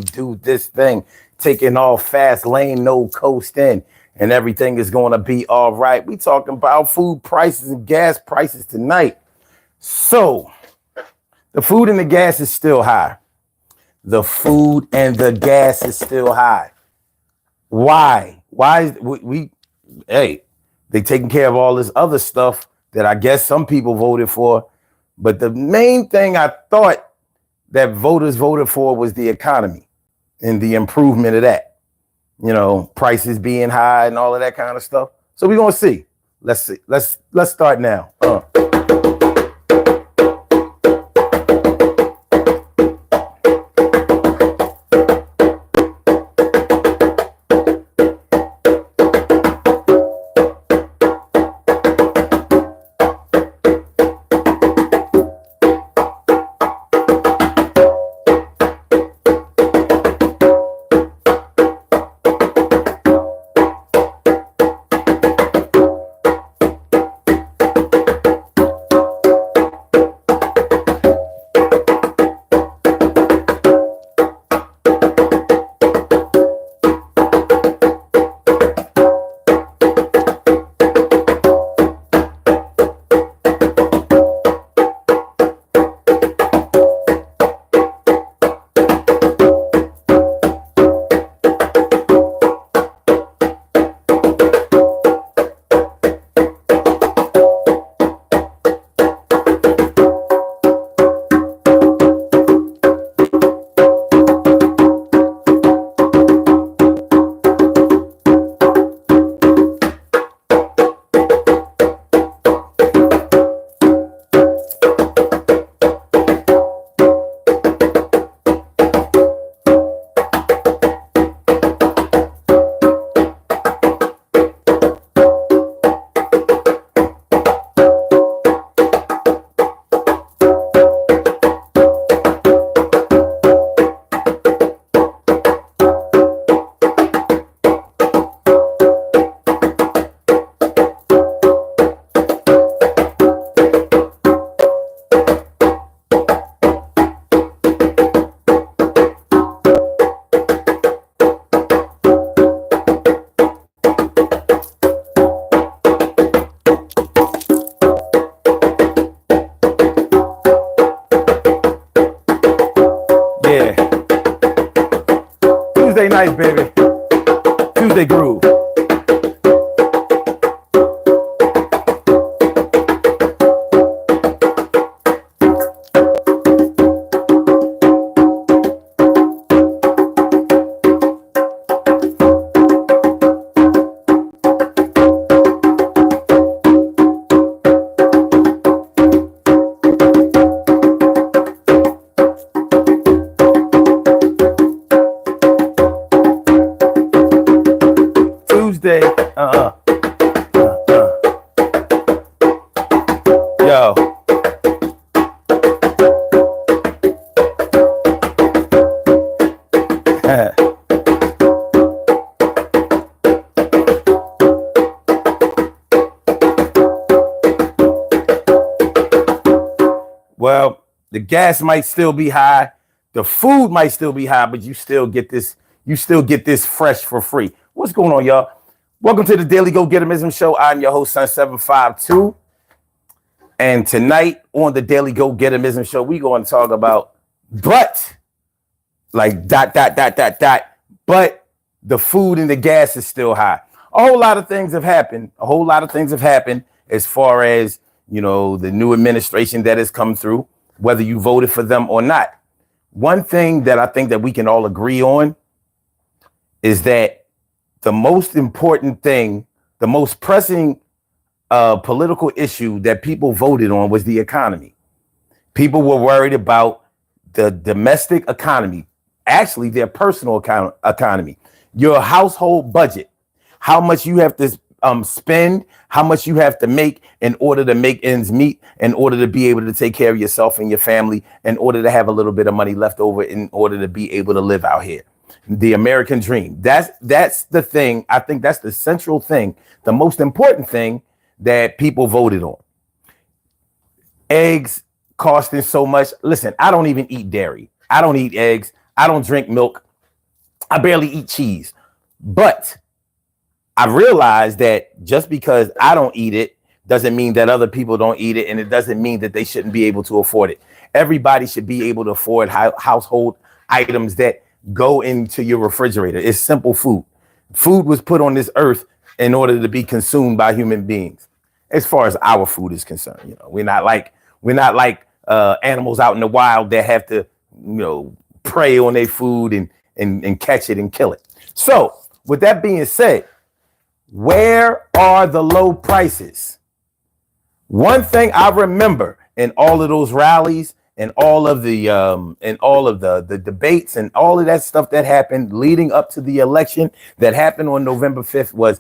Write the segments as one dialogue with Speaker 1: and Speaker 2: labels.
Speaker 1: do this thing, taking all fast lane, no coast in, and everything is going to be all right. We talking about food prices and gas prices tonight. So the food and the gas is still high. The food and the gas is still high. Why? Why is hey, they taking care of all this other stuff that I guess some people voted for. But the main thing I thought that voters voted for was the economy and the improvement of that. You know, prices being high and all of that kind of stuff. So we're gonna see. Let's see. Let's start now. Yeah. Tuesday nights, baby. Tuesday groove. Tuesday. Yo. Well, the gas might still be high, the food might still be high, but you still get this fresh for free. What's going on, y'all? Welcome to the Daily Go Getimism Show. I'm your host, Sun752. And tonight on the Daily Go Getimism Show, we're going to talk about but the food and the gas is still high. A whole lot of things have happened. As far as, you know, the new administration that has come through, whether you voted for them or not. One thing that I think that we can all agree on is that the most important thing, the most pressing political issue that people voted on was the economy. People were worried about the domestic economy, actually their personal economy, your household budget, how much you have to spend, how much you have to make in order to make ends meet, in order to be able to take care of yourself and your family, in order to have a little bit of money left over, in order to be able to live out here. The American dream. That's the thing. I think that's the central thing, the most important thing that people voted on. Eggs costing so much. Listen, I don't even eat dairy. I don't eat eggs. I don't drink milk. I barely eat cheese. But I realized that just because I don't eat it doesn't mean that other people don't eat it. And it doesn't mean that they shouldn't be able to afford it. Everybody should be able to afford household items that go into your refrigerator. It's simple food. Food was put on this earth in order to be consumed by human beings. As far as our food is concerned, we're not like animals out in the wild that have to, prey on their food and catch it and kill it. So with that being said, where are the low prices? One thing I remember in all of those rallies and all of the debates and all of that stuff that happened leading up to the election that happened on November 5th was,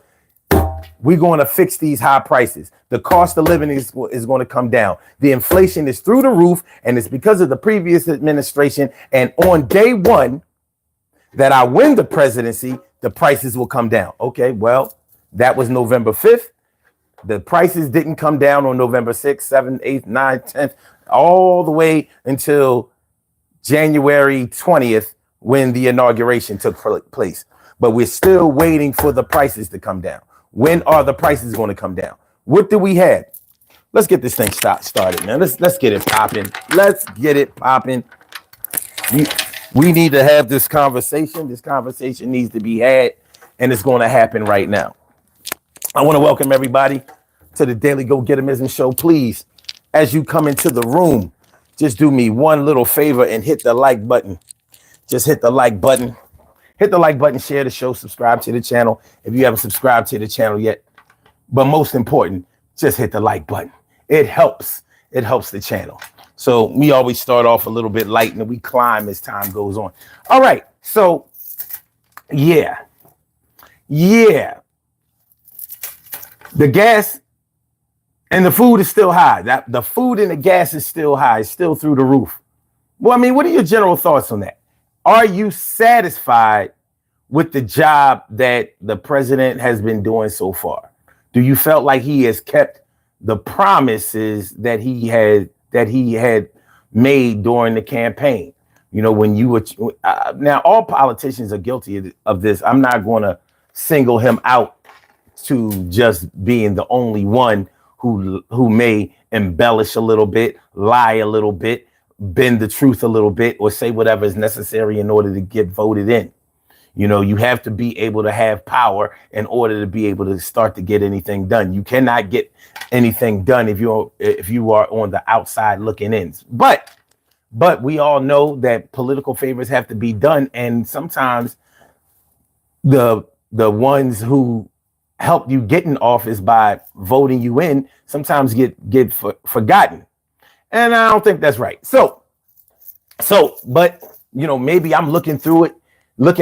Speaker 1: we're going to fix these high prices. The cost of living is going to come down. The inflation is through the roof, and it's because of the previous administration. And on day one that I win the presidency, the prices will come down. Okay, well, that was November 5th. The prices didn't come down on November 6th, 7th, 8th, 9th, 10th, all the way until January 20th when the inauguration took place. But we're still waiting for the prices to come down. When are the prices going to come down? What do we have? Let's get this thing started, man. Let's get it popping. Let's get it popping. We need to have this conversation. This conversation needs to be had, and it's going to happen right now. I want to welcome everybody to the Daily Go-Getterism Show. Please, as you come into the room, just do me one little favor and hit the like button. Just hit the like button. Hit the like button, share the show, subscribe to the channel if you haven't subscribed to the channel yet. But most important, just hit the like button. It helps. It helps the channel. So we always start off a little bit light and we climb as time goes on. All right. So, yeah. The gas and the food is still high. The food and the gas is still high. It's still through the roof. Well, I mean, what are your general thoughts on that? Are you satisfied with the job that the president has been doing so far? Do you felt like he has kept the promises that he had made during the campaign? When you were now, all politicians are guilty of this. I'm not going to single him out to just being the only one who may embellish a little bit, lie a little bit, bend the truth a little bit, or say whatever is necessary in order to get voted in. You have to be able to have power in order to be able to start to get anything done. You cannot get anything done if you are on the outside looking in. But we all know that political favors have to be done, and sometimes the ones who help you get in office by voting you in sometimes get forgotten. And I don't think that's right. But maybe I'm looking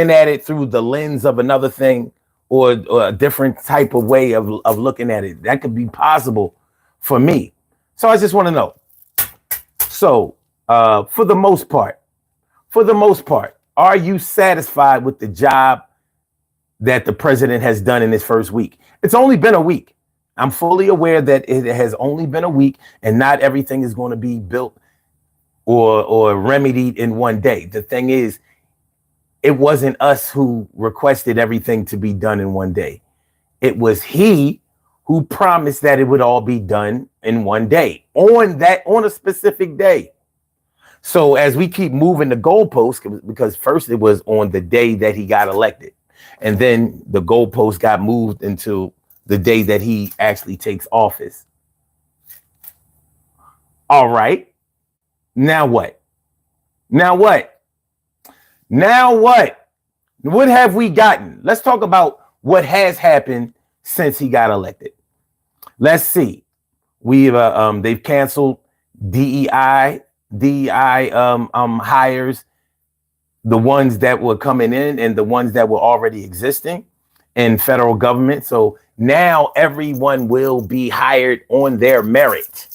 Speaker 1: at it through the lens of another thing or a different type of way of looking at it. That could be possible for me. So I just want to know. So for the most part, are you satisfied with the job that the president has done in his first week? It's only been a week. I'm fully aware that it has only been a week and not everything is going to be built or remedied in one day. The thing is, it wasn't us who requested everything to be done in one day. It was he who promised that it would all be done in one day on a specific day. So as we keep moving the goalposts, because first it was on the day that he got elected, and then the goalpost got moved into the day that he actually takes office. All right. Now what? What have we gotten? Let's talk about what has happened since he got elected. Let's see. They've canceled DEI hires, the ones that were coming in and the ones that were already existing in federal government. So now everyone will be hired on their merit.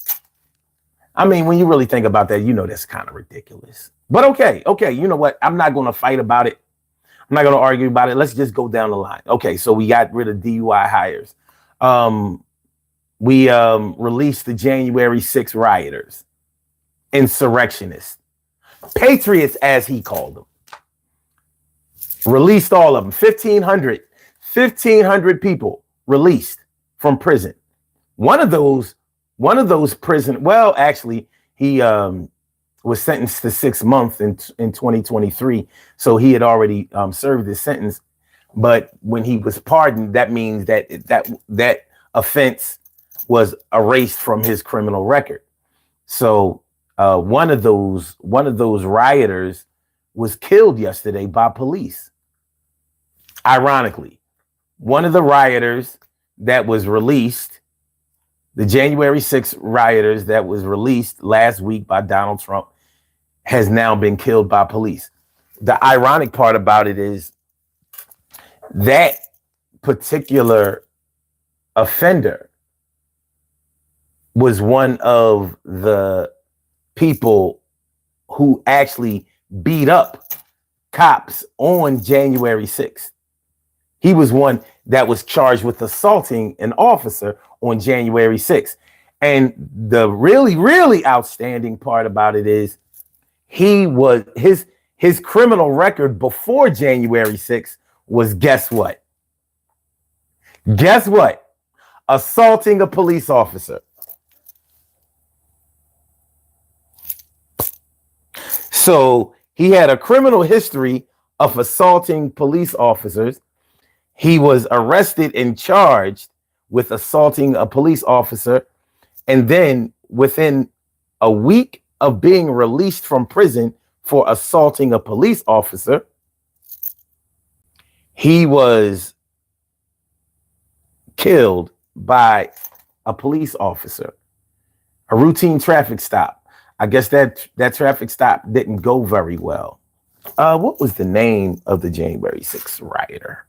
Speaker 1: I mean, when you really think about that, that's kind of ridiculous. But okay. You know what? I'm not going to fight about it. I'm not going to argue about it. Let's just go down the line. Okay, so we got rid of DUI hires. We released the January 6th rioters, insurrectionists, patriots, as he called them. Released all of them. 1,500 people released from prison. One of those prison. Well, actually, he was sentenced to 6 months in 2023, so he had already served his sentence. But when he was pardoned, that means that offense was erased from his criminal record. So one of those rioters was killed yesterday by police. Ironically, one of the rioters that was released, the January 6th rioters that was released last week by Donald Trump, has now been killed by police. The ironic part about it is that particular offender was one of the people who actually beat up cops on January 6th. He was one that was charged with assaulting an officer on January 6th. And the really, really outstanding part about it is his criminal record before January 6th was, guess what? Guess what? Assaulting a police officer. So he had a criminal history of assaulting police officers. He was arrested and charged with assaulting a police officer. And then within a week of being released from prison for assaulting a police officer, he was killed by a police officer. A routine traffic stop. I guess that traffic stop didn't go very well. What was the name of the January 6th rioter?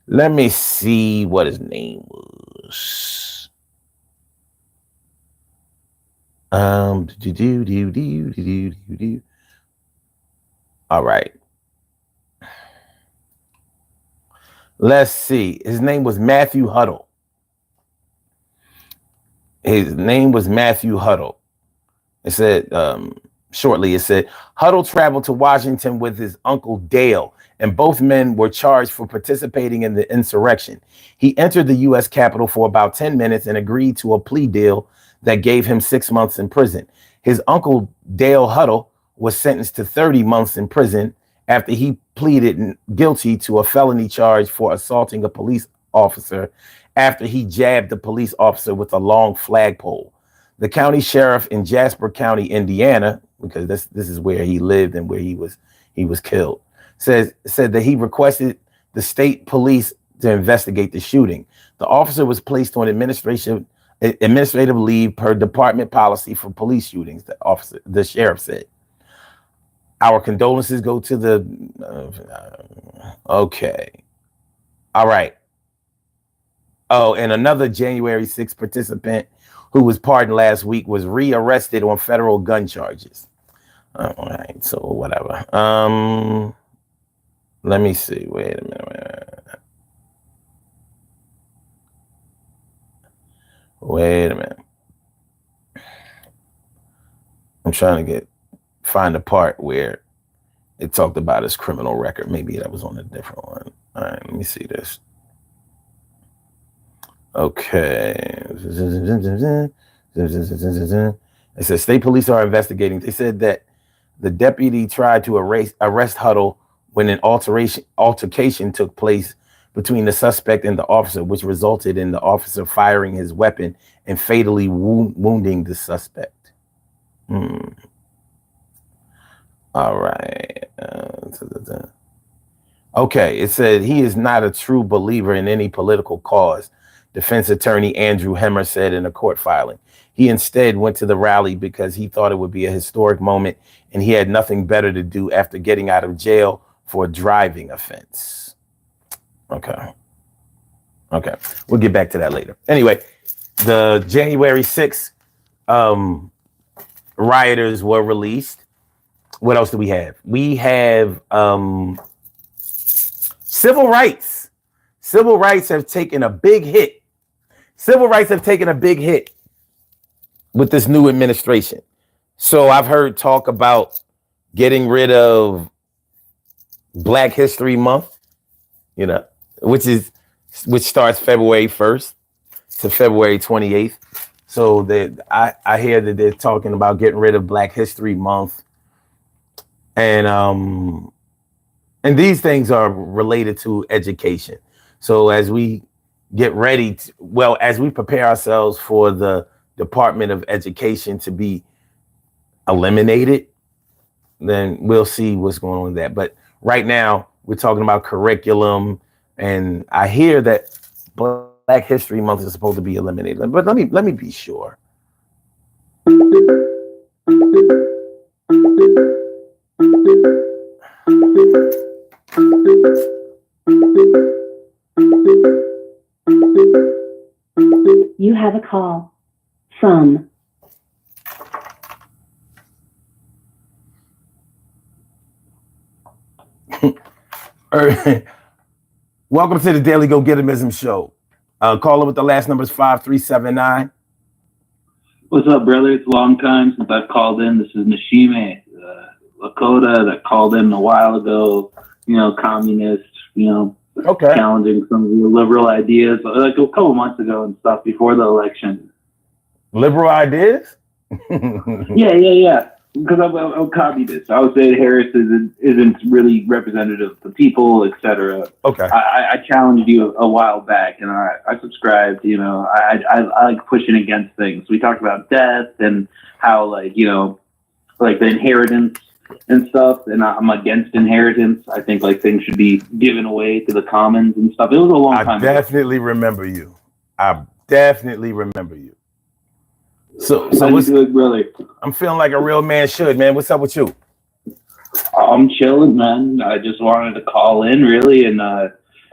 Speaker 1: Let me see what his name was. All right. Let's see. His name was Matthew Huddle. His name was Matthew Huddle. It said, shortly, it said, Huddle traveled to Washington with his uncle Dale, and both men were charged for participating in the insurrection. He entered the U.S. Capitol for about 10 minutes and agreed to a plea deal that gave him 6 months in prison. His uncle Dale Huddle was sentenced to 30 months in prison after he pleaded guilty to a felony charge for assaulting a police officer after he jabbed the police officer with a long flagpole. The county sheriff in Jasper County, Indiana, because this is where he lived and where he was killed, said that he requested the state police to investigate the shooting. The officer was placed on administrative leave per department policy for police shootings. The sheriff said. Our condolences go to the. Okay. All right. Oh, and another January 6th participant who was pardoned last week was rearrested on federal gun charges. All right, so whatever. Let me see. Wait a minute. I'm trying to find a part where it talked about his criminal record. Maybe that was on a different one. All right, let me see this. Okay. It says state police are investigating. They said that the deputy tried to arrest Huddle when an altercation took place between the suspect and the officer, which resulted in the officer firing his weapon and fatally wounding the suspect. All right. Okay. It said he is not a true believer in any political cause. Defense attorney Andrew Hemmer said in a court filing. He instead went to the rally because he thought it would be a historic moment and he had nothing better to do after getting out of jail for a driving offense. Okay. We'll get back to that later. Anyway, the January 6th rioters were released. What else do we have? We have civil rights. Civil rights have taken a big hit. Civil rights have taken a big hit with this new administration. So I've heard talk about getting rid of Black History Month, you know, which starts February 1st to February 28th. So that I hear that they're talking about getting rid of Black History Month, and these things are related to education. So as we get ready as we prepare ourselves for the Department of Education to be eliminated, then we'll see what's going on with that. But right now we're talking about curriculum, and I hear that Black History Month is supposed to be eliminated. But let me be sure.
Speaker 2: You have a call from
Speaker 1: Welcome to the Daily Go Getimism Show. Caller with the last number is 5379.
Speaker 3: What's up, brother? It's a long time since I've called in. This is Nishime Lakota that called in a while ago. You know, communist. You know,
Speaker 1: Okay.
Speaker 3: challenging some of the liberal ideas, like a couple months ago and stuff before the election.
Speaker 1: Liberal ideas?
Speaker 3: Yeah. Because I'm a communist. I would say Harris isn't really representative of the people, etc.
Speaker 1: Okay.
Speaker 3: I challenged you a while back, and I subscribed. You know, I like pushing against things. We talked about death and how, like, you know, like the inheritance and stuff, and I'm against inheritance. I think like things should be given away to the commons and stuff. It was a long time ago.
Speaker 1: I definitely remember you. So what's
Speaker 3: good, brother?
Speaker 1: I'm feeling like a real man should, man. What's up with you?
Speaker 3: I'm chilling, man. I just wanted to call in, really, and I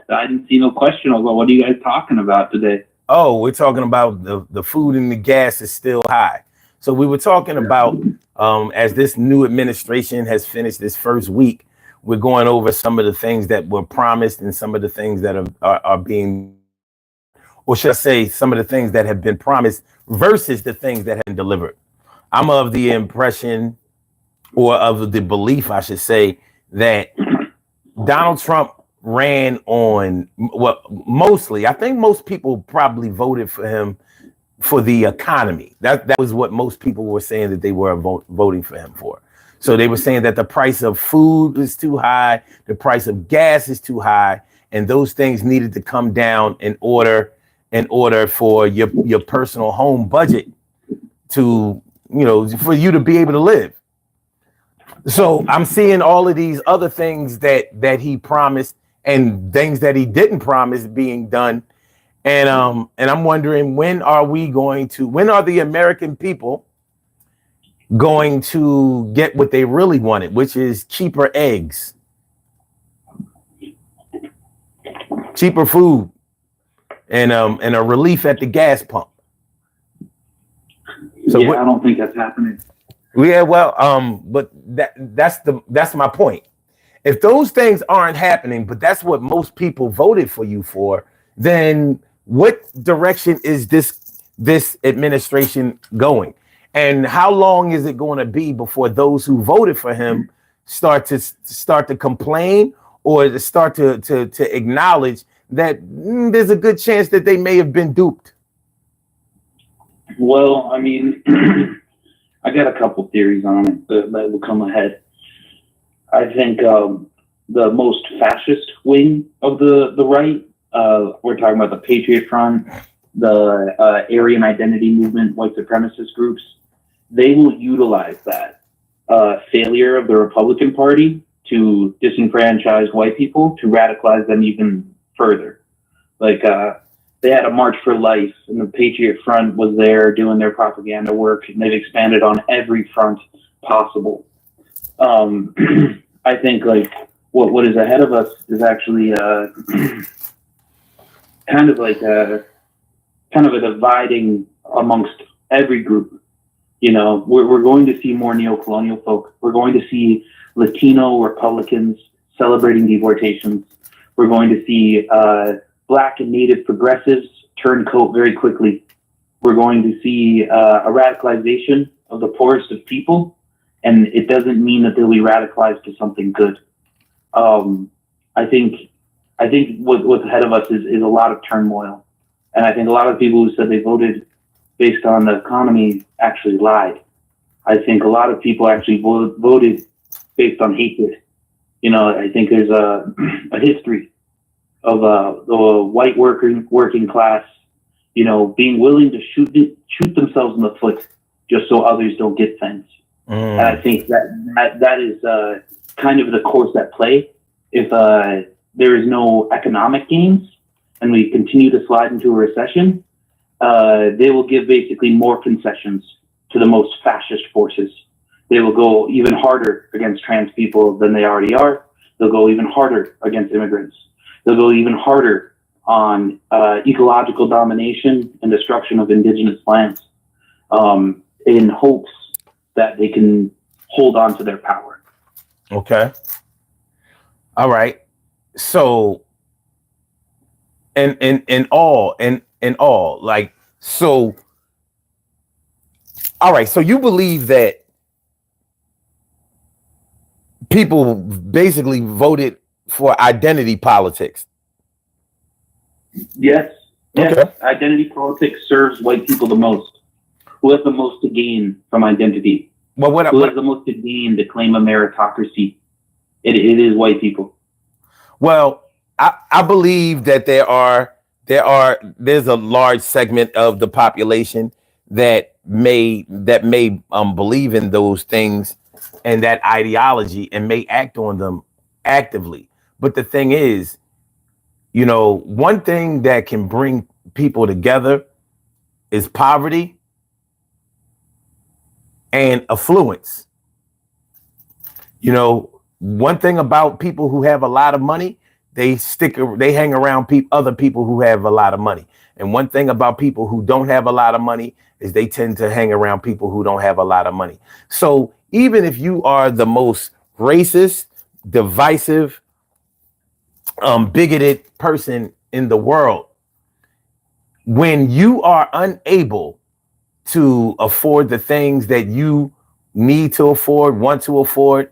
Speaker 3: didn't see no question. I was like, what are you guys talking about today?
Speaker 1: Oh, we're talking about the food and the gas is still high. So we were talking about as this new administration has finished this first week, we're going over some of the things that were promised and some of the things that are being, or should I say, some of the things that have been promised versus the things that have been delivered. I'm of the impression, or of the belief, I should say, that Donald Trump ran on, well, mostly, I think most people probably voted for him for the economy. That was what most people were saying that they were voting for him for. So they were saying that the price of food is too high, the price of gas is too high, and those things needed to come down in order for your personal home budget to, you know, for you to be able to live. So I'm seeing all of these other things that he promised and things that he didn't promise being done. And I'm wondering, when are the American people going to get what they really wanted, which is cheaper eggs, cheaper food, and a relief at the gas pump. So
Speaker 3: yeah, I don't think that's happening.
Speaker 1: Yeah, well, but that's my point. If those things aren't happening, but that's what most people voted for you for, then what direction is this administration going? And how long is it going to be before those who voted for him start to complain, or to start to acknowledge that there's a good chance that they may have been duped?
Speaker 3: Well, I mean, I got a couple theories on it that will come ahead. I think the most fascist wing of the right, we're talking about the Patriot Front, the Aryan Identity Movement, white supremacist groups. They will utilize that failure of the Republican Party to disenfranchise white people to radicalize them even further. Like, they had a March for Life, and the Patriot Front was there doing their propaganda work, and they've expanded on every front possible. I think like what is ahead of us is actually kind of a dividing amongst every group. You know, we're going to see more neo-colonial folk. We're going to see Latino Republicans celebrating deportations. We're going to see Black and Native progressives turn coat very quickly. We're going to see a radicalization of the poorest of people, and it doesn't mean that they'll be radicalized to something good. I think what's ahead of us is a lot of turmoil, and I think a lot of people who said they voted based on the economy actually lied. I think a lot of people actually voted based on hatred. I think there's a history of the white working class, being willing to shoot themselves in the foot just so others don't get things. And I think that is kind of the course at play. If there is no economic gains and we continue to slide into a recession, they will give basically more concessions to the most fascist forces. They will go even harder against trans people than they already are. They'll go even harder against immigrants. They'll go even harder on ecological domination and destruction of indigenous lands, in hopes that they can hold on to their power.
Speaker 1: Okay. All right. So, in all, like, so, all right. So you believe that people basically voted for identity politics?
Speaker 3: Yes.
Speaker 1: Okay.
Speaker 3: Identity politics serves white people the most. Who has the most to gain from identity?
Speaker 1: Well,
Speaker 3: Who has the most to gain to claim a meritocracy? It is white people.
Speaker 1: Well, I believe that there's a large segment of the population that may believe in those things and that ideology and may act on them actively. But the thing is, one thing that can bring people together is poverty and affluence. One thing about people who have a lot of money, they hang around other people who have a lot of money. And one thing about people who don't have a lot of money is they tend to hang around people who don't have a lot of money. So even if you are the most racist, divisive, bigoted person in the world, when you are unable to afford the things that you need to afford, want to afford,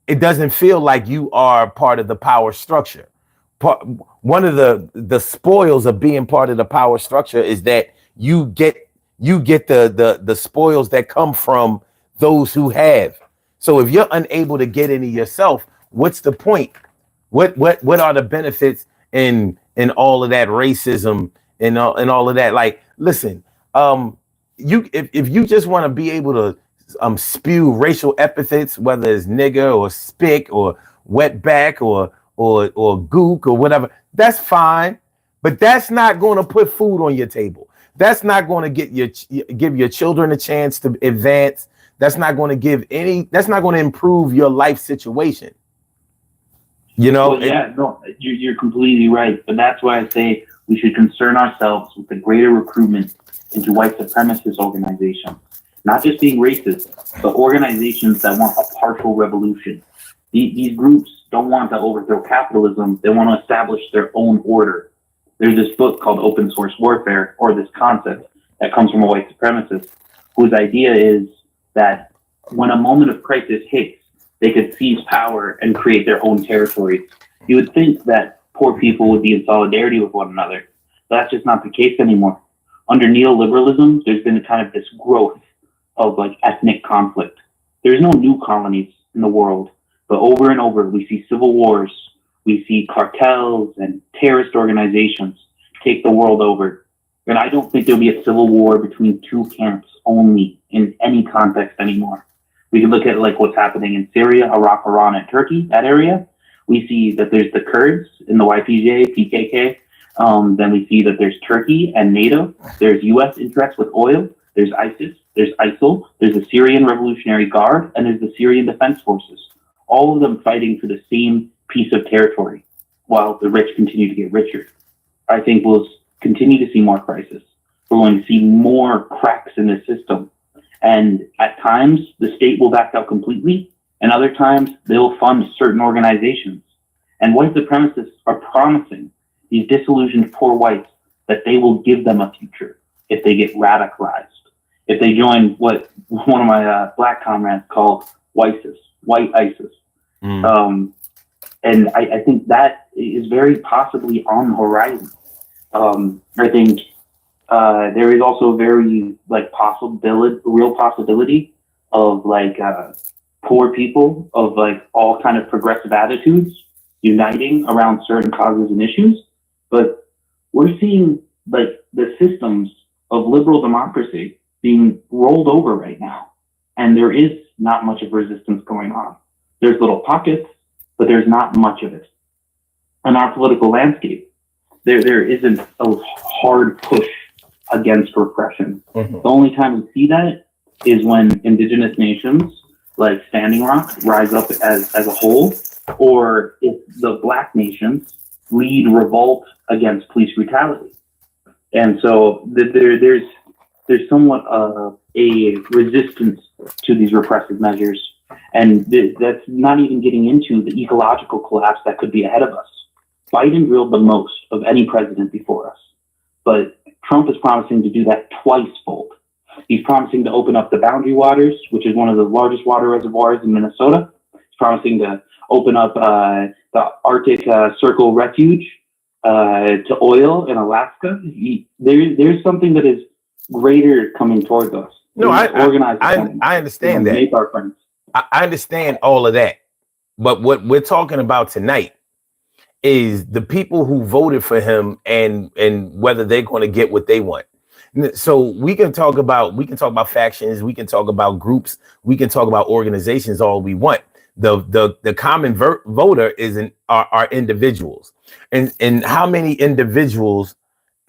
Speaker 1: it doesn't feel like you are part of the power structure. One of the spoils of being part of the power structure is that you get the spoils that come from those who have. So if you're unable to get any yourself, what's the point? What are the benefits in all of that racism and all of that? Like, listen, if you just want to be able to spew racial epithets, whether it's nigger or spick or wetback or gook or whatever, that's fine. But that's not going to put food on your table. That's not going to give your children a chance to advance. That's not going to that's not going to improve your life situation.
Speaker 3: Well, yeah, no, you're completely right. But that's why I say we should concern ourselves with the greater recruitment into white supremacist organizations. Not just being racist, but organizations that want a partial revolution. These groups don't want to overthrow capitalism. They want to establish their own order. There's this book called Open Source Warfare, or this concept that comes from a white supremacist, whose idea is that when a moment of crisis hits, they could seize power and create their own territories. You would think that poor people would be in solidarity with one another. But that's just not the case anymore. Under neoliberalism, there's been kind of this growth of like ethnic conflict. There's no new colonies in the world, but over and over we see civil wars, we see cartels and terrorist organizations take the world over. And I don't think there'll be a civil war between two camps only in any context anymore. We can look at like what's happening in Syria, Iraq, Iran, and Turkey, that area. We see that there's the Kurds in the YPJ, PKK. Then we see that there's Turkey and NATO. There's US interests with oil. There's ISIS, there's ISIL, there's the Syrian Revolutionary Guard, and there's the Syrian Defense Forces. All of them fighting for the same piece of territory while the rich continue to get richer. I think we'll continue to see more crisis. We're going to see more cracks in the system. And at times, the state will back out completely, and other times, they'll fund certain organizations. And white supremacists are promising these disillusioned poor whites that they will give them a future if they get radicalized. If they join what one of my black comrades called WISIS, white ISIS.
Speaker 1: Mm.
Speaker 3: And I think that is very possibly on the horizon. I think there is also a very like real possibility of like poor people of like all kind of progressive attitudes uniting around certain causes and issues. But we're seeing like the systems of liberal democracy being rolled over right now, and there is not much of resistance going on. There's little pockets, but there's not much of it. In our political landscape, there isn't a hard push against repression.
Speaker 1: Mm-hmm.
Speaker 3: The only time we see that is when indigenous nations like Standing Rock rise up as a whole, or if the Black nations lead revolt against police brutality. And so there's somewhat a resistance to these repressive measures. And that's not even getting into the ecological collapse that could be ahead of us. Biden drilled the most of any president before us, but Trump is promising to do that twice-fold. He's promising to open up the Boundary Waters, which is one of the largest water reservoirs in Minnesota. He's promising to open up the Arctic Circle Refuge to oil in Alaska. There's something that is greater coming towards us.
Speaker 1: No, I
Speaker 3: I
Speaker 1: understand that.
Speaker 3: Make our friends.
Speaker 1: I understand all of that. But what we're talking about tonight is the people who voted for him and whether they're going to get what they want. So we can talk about factions, we can talk about groups, we can talk about organizations all we want. The common voter are individuals. And how many individuals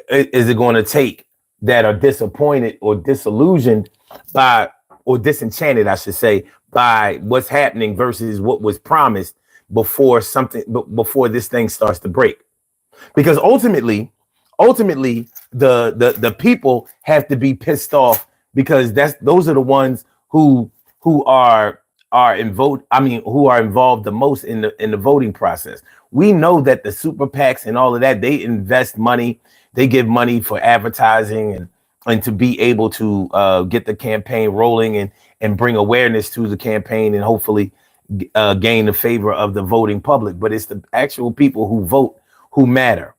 Speaker 1: is it going to take that are disappointed or disillusioned by, or disenchanted, I should say, by what's happening versus what was promised before this thing starts to break? Because ultimately the people have to be pissed off, because those are the ones who are involved the most in the voting process. We know that the super PACs and all of that, they invest money, they give money for advertising and to be able to get the campaign rolling and bring awareness to the campaign and hopefully gain the favor of the voting public. But it's the actual people who vote who matter.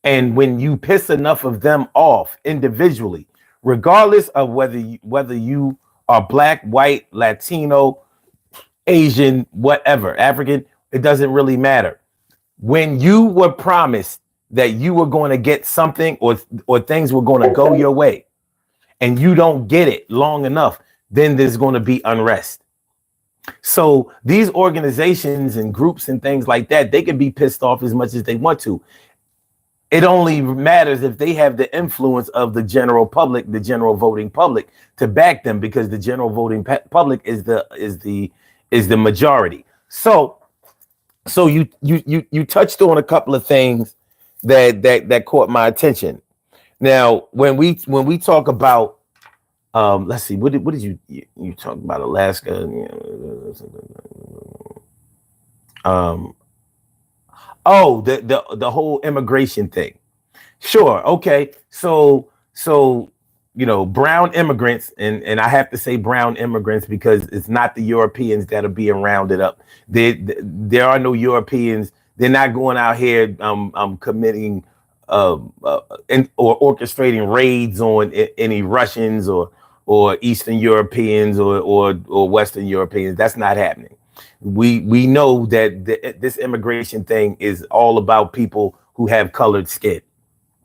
Speaker 1: And when you piss enough of them off individually, regardless of whether you are Black, white, Latino, Asian, whatever, African, it doesn't really matter. When you were promised that you were going to get something or things were going to go your way and you don't get it long enough, then there's going to be unrest. So these organizations and groups and things like that, they can be pissed off as much as they want to. It only matters if they have the influence of the general public, the general voting public, to back them, because the general voting public is the majority. So you touched on a couple of things that caught my attention. Now, when we talk about let's see, what did you talk about? Alaska. Oh, the whole immigration thing. Sure. Okay. So, brown immigrants, and I have to say brown immigrants because it's not the Europeans that are being rounded up. There are no Europeans. They're not going out here committing or orchestrating raids on any Russians or Eastern Europeans or Western Europeans. That's not happening. We know that this immigration thing is all about people who have colored skin.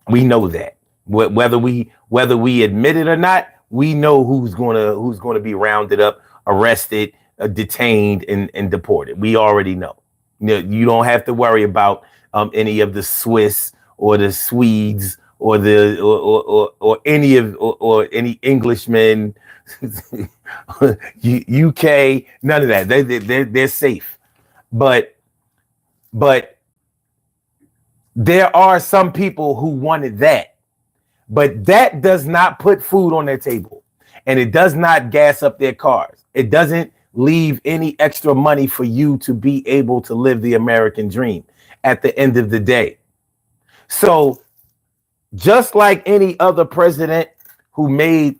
Speaker 1: We know that. Whether we admit it or not, we know who's gonna be rounded up, arrested, detained, and deported. We already know. You don't have to worry about any of the Swiss or the Swedes or any Englishmen, UK, none of that. They're safe. But there are some people who wanted that, but that does not put food on their table, and it does not gas up their cars. It doesn't leave any extra money for you to be able to live the American dream at the end of the day. So just like any other president who made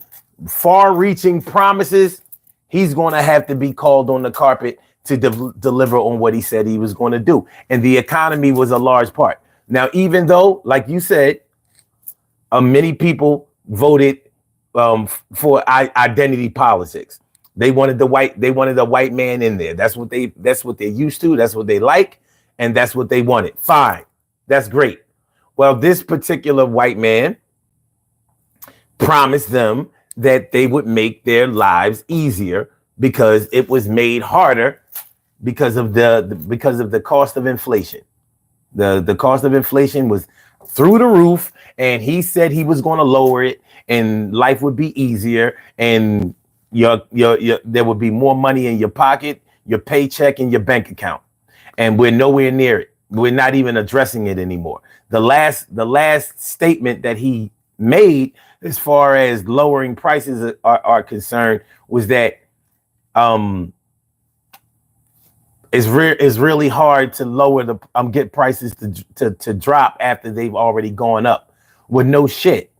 Speaker 1: far-reaching promises, he's going to have to be called on the carpet to deliver on what he said he was going to do. And the economy was a large part. Now, even though, like you said, many people voted for identity politics. They wanted a white man in there. That's what they're used to. That's what they like. And that's what they wanted. Fine. That's great. Well, this particular white man promised them that they would make their lives easier because it was made harder because of the cost of inflation. The cost of inflation was through the roof, and he said he was going to lower it, and life would be easier, and your there would be more money in your pocket, your paycheck, and your bank account. And we're nowhere near it. We're not even addressing it anymore. The last statement that he made, as far as lowering prices are concerned, was that it's really hard to lower get prices to drop after they've already gone up. With no shit.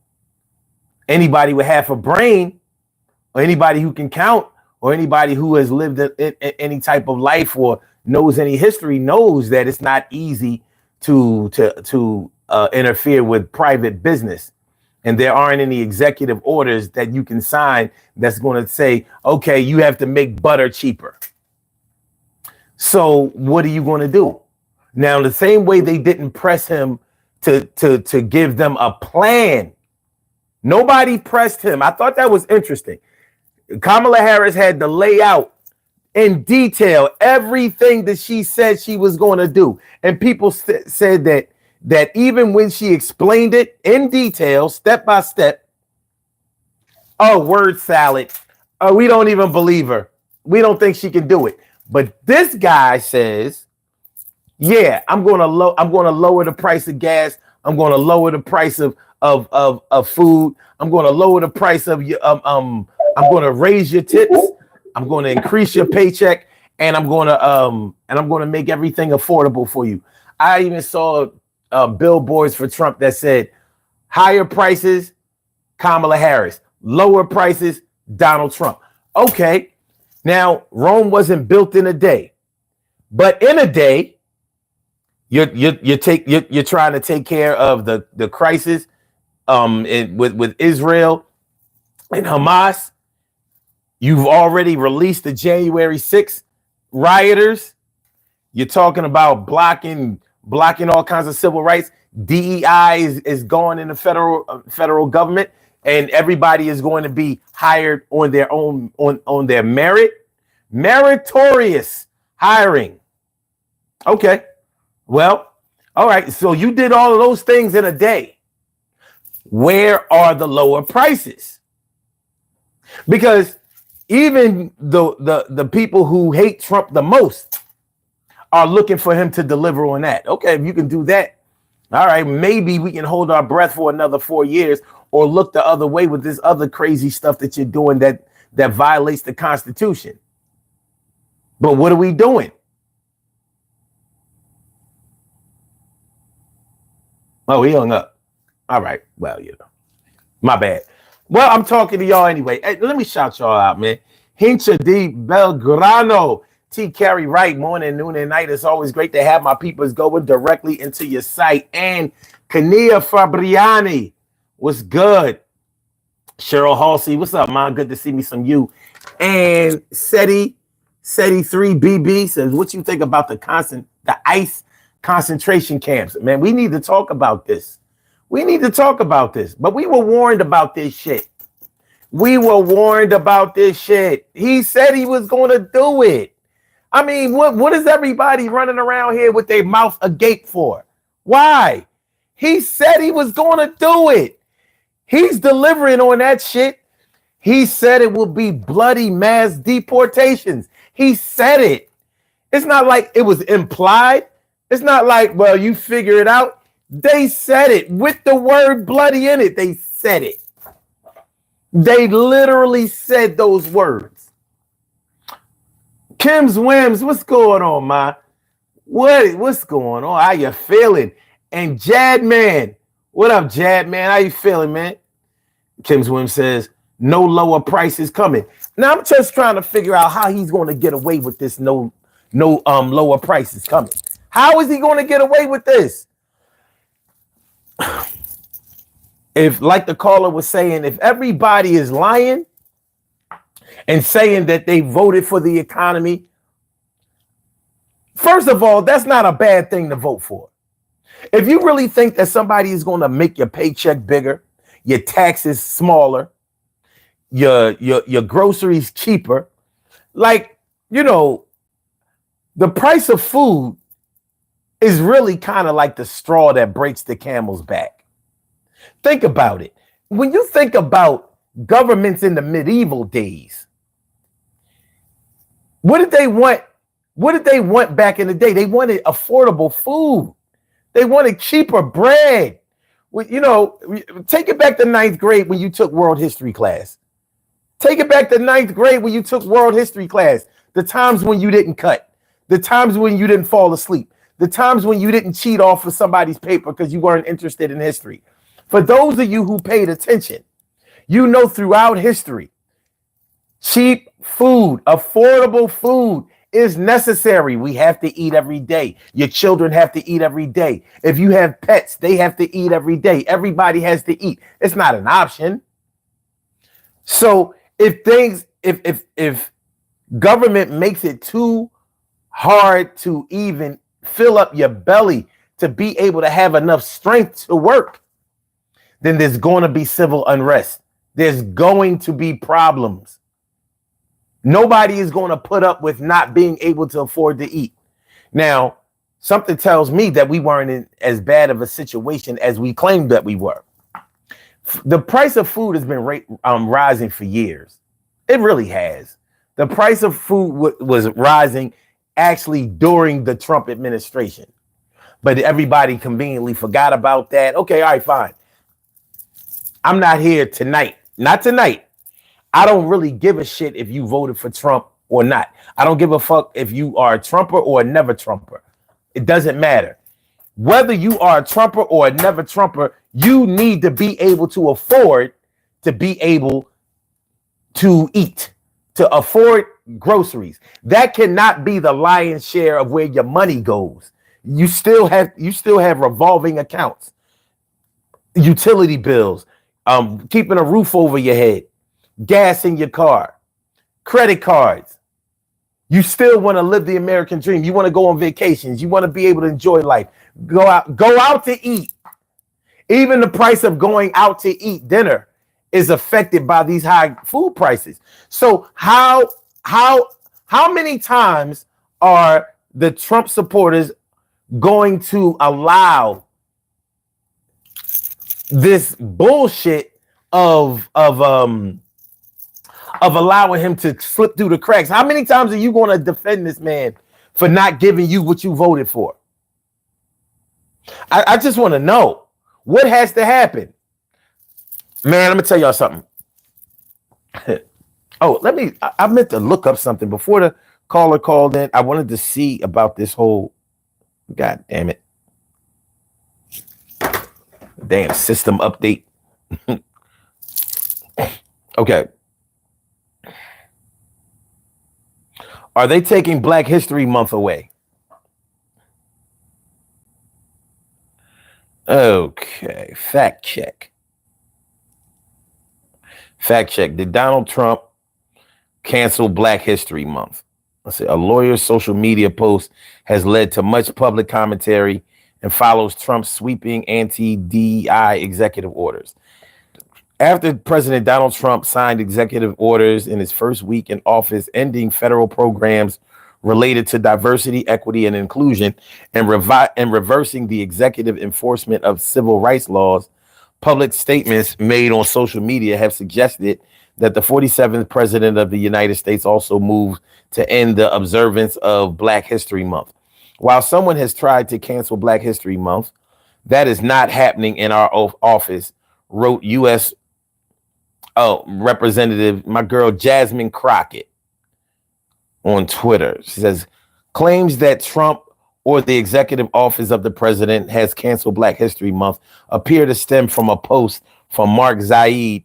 Speaker 1: Anybody with half a brain, or anybody who can count, or anybody who has lived any type of life or knows any history knows that it's not easy to interfere with private business. And there aren't any executive orders that you can sign that's going to say, okay, you have to make butter cheaper. So what are you going to do? Now, the same way they didn't press him to give them a plan. Nobody pressed him. I thought that was interesting. Kamala Harris had to lay out in detail everything that she said she was going to do. And people said that even when she explained it in detail, step by step, oh, word salad. Oh, we don't even believe her. We don't think she can do it. But this guy says, yeah, I'm going to lower the price of gas. I'm going to lower the price of food. I'm going to lower the price of your I'm going to raise your tips. I'm going to increase your paycheck, and I'm going to make everything affordable for you. I even saw billboards for Trump that said higher prices, Kamala Harris, lower prices, Donald Trump. Okay. Now, Rome wasn't built in a day, but in a day, you're trying to take care of the crisis with Israel and Hamas. You've already released the January 6th rioters. You're talking about blocking all kinds of civil rights. DEI is gone in the federal government, and everybody is going to be hired on their own on their meritorious hiring. Okay, well, all right. So you did all of those things in a day. Where are the lower prices? Because even the people who hate Trump the most are looking for him to deliver on that. Okay, if you can do that, all right, maybe we can hold our breath for another 4 years, or look the other way with this other crazy stuff that you're doing that violates the Constitution. But what are we doing? Oh, he hung up. All right. Well, my bad. Well, I'm talking to y'all anyway. Hey, let me shout y'all out, man. Hincha D. Belgrano. T. Carey Wright, morning, noon, and night. It's always great to have my peoples going directly into your site. And Kania Fabriani, what's good? Cheryl Halsey, what's up, man? Good to see me some you. And SETI 3BB says, what you think about the ICE concentration camps? Man, we need to talk about this. We need to talk about this. But we were warned about this shit. We were warned about this shit. He said he was going to do it. I mean, what is everybody running around here with their mouth agape for? Why? He said he was going to do it. He's delivering on that shit. He said it will be bloody mass deportations. He said it. It's not like it was implied. It's not like, well, you figure it out. They said it with the word bloody in it. They said it. They literally said those words. Kim's Wims, what's going on, ma? What's going on? How you feeling? And Jad Man, what up, Jad Man? How you feeling, man? Kim's Wims says, no lower prices coming. Now I'm just trying to figure out how he's going to get away with this no no lower prices coming. How is he going to get away with this? If, like the caller was saying, if everybody is lying and saying that they voted for the economy, first of all, that's not a bad thing to vote for. If you really think that somebody is going to make your paycheck bigger, your taxes smaller, your groceries cheaper, like, you know, the price of food is really kind of like the straw that breaks the camel's back. Think about it. When you think about governments in the medieval days, what did they want? What did they want back in the day? They wanted affordable food. They wanted cheaper bread. You know, take it back to ninth grade when you took world history class. Take it back to ninth grade when you took world history class. The times when you didn't cut. The times when you didn't fall asleep. The times when you didn't cheat off of somebody's paper because you weren't interested in history. For those of you who paid attention, you know throughout history, cheap food, affordable food is necessary. We have to eat every day. Your children have to eat every day. If you have pets, they have to eat every day. Everybody has to eat. It's not an option. So if government makes it too hard to even fill up your belly to be able to have enough strength to work, then there's going to be civil unrest. There's going to be problems. Nobody is going to put up with not being able to afford to eat. Now, something tells me that we weren't in as bad of a situation as we claimed that we were. The price of food has been rising for years. It really has. The price of food was rising actually during the Trump administration. But everybody conveniently forgot about that. Okay, all right, fine. I'm not here tonight. Not tonight. I don't really give a shit if you voted for Trump or not. I don't give a fuck if you are a Trumper or a never Trumper. It doesn't matter. Whether you are a Trumper or a never Trumper, you need to be able to afford to be able to eat, to afford groceries. That cannot be the lion's share of where your money goes. You still have revolving accounts, utility bills, keeping a roof over your head, gas in your car, credit cards. You still want to live the American dream. You want to go on vacations. You want to be able to enjoy life. Go out to eat. Even the price of going out to eat dinner is affected by these high food prices. So how many times are the Trump supporters going to allow this bullshit of allowing him to slip through the cracks? How many times are you going to defend this man for not giving you what you voted for? I just want to know what has to happen. Man, let me tell y'all something. I meant to look up something before the caller called in. I wanted to see about this whole, God damn it. Damn system update. Okay. Are they taking Black History Month away? Okay, fact check. Fact check. Did Donald Trump cancel Black History Month? Let's see. A lawyer's social media post has led to much public commentary and follows Trump's sweeping anti-DEI executive orders. After President Donald Trump signed executive orders in his first week in office, ending federal programs related to diversity, equity, and inclusion, and reversing the executive enforcement of civil rights laws, public statements made on social media have suggested that the 47th president of the United States also moved to end the observance of Black History Month. While someone has tried to cancel Black History Month, that is not happening in our office, wrote U.S. Representative, my girl Jasmine Crockett, on Twitter. She says, claims that Trump or the executive office of the president has canceled Black History Month appear to stem from a post from Mark Zaid,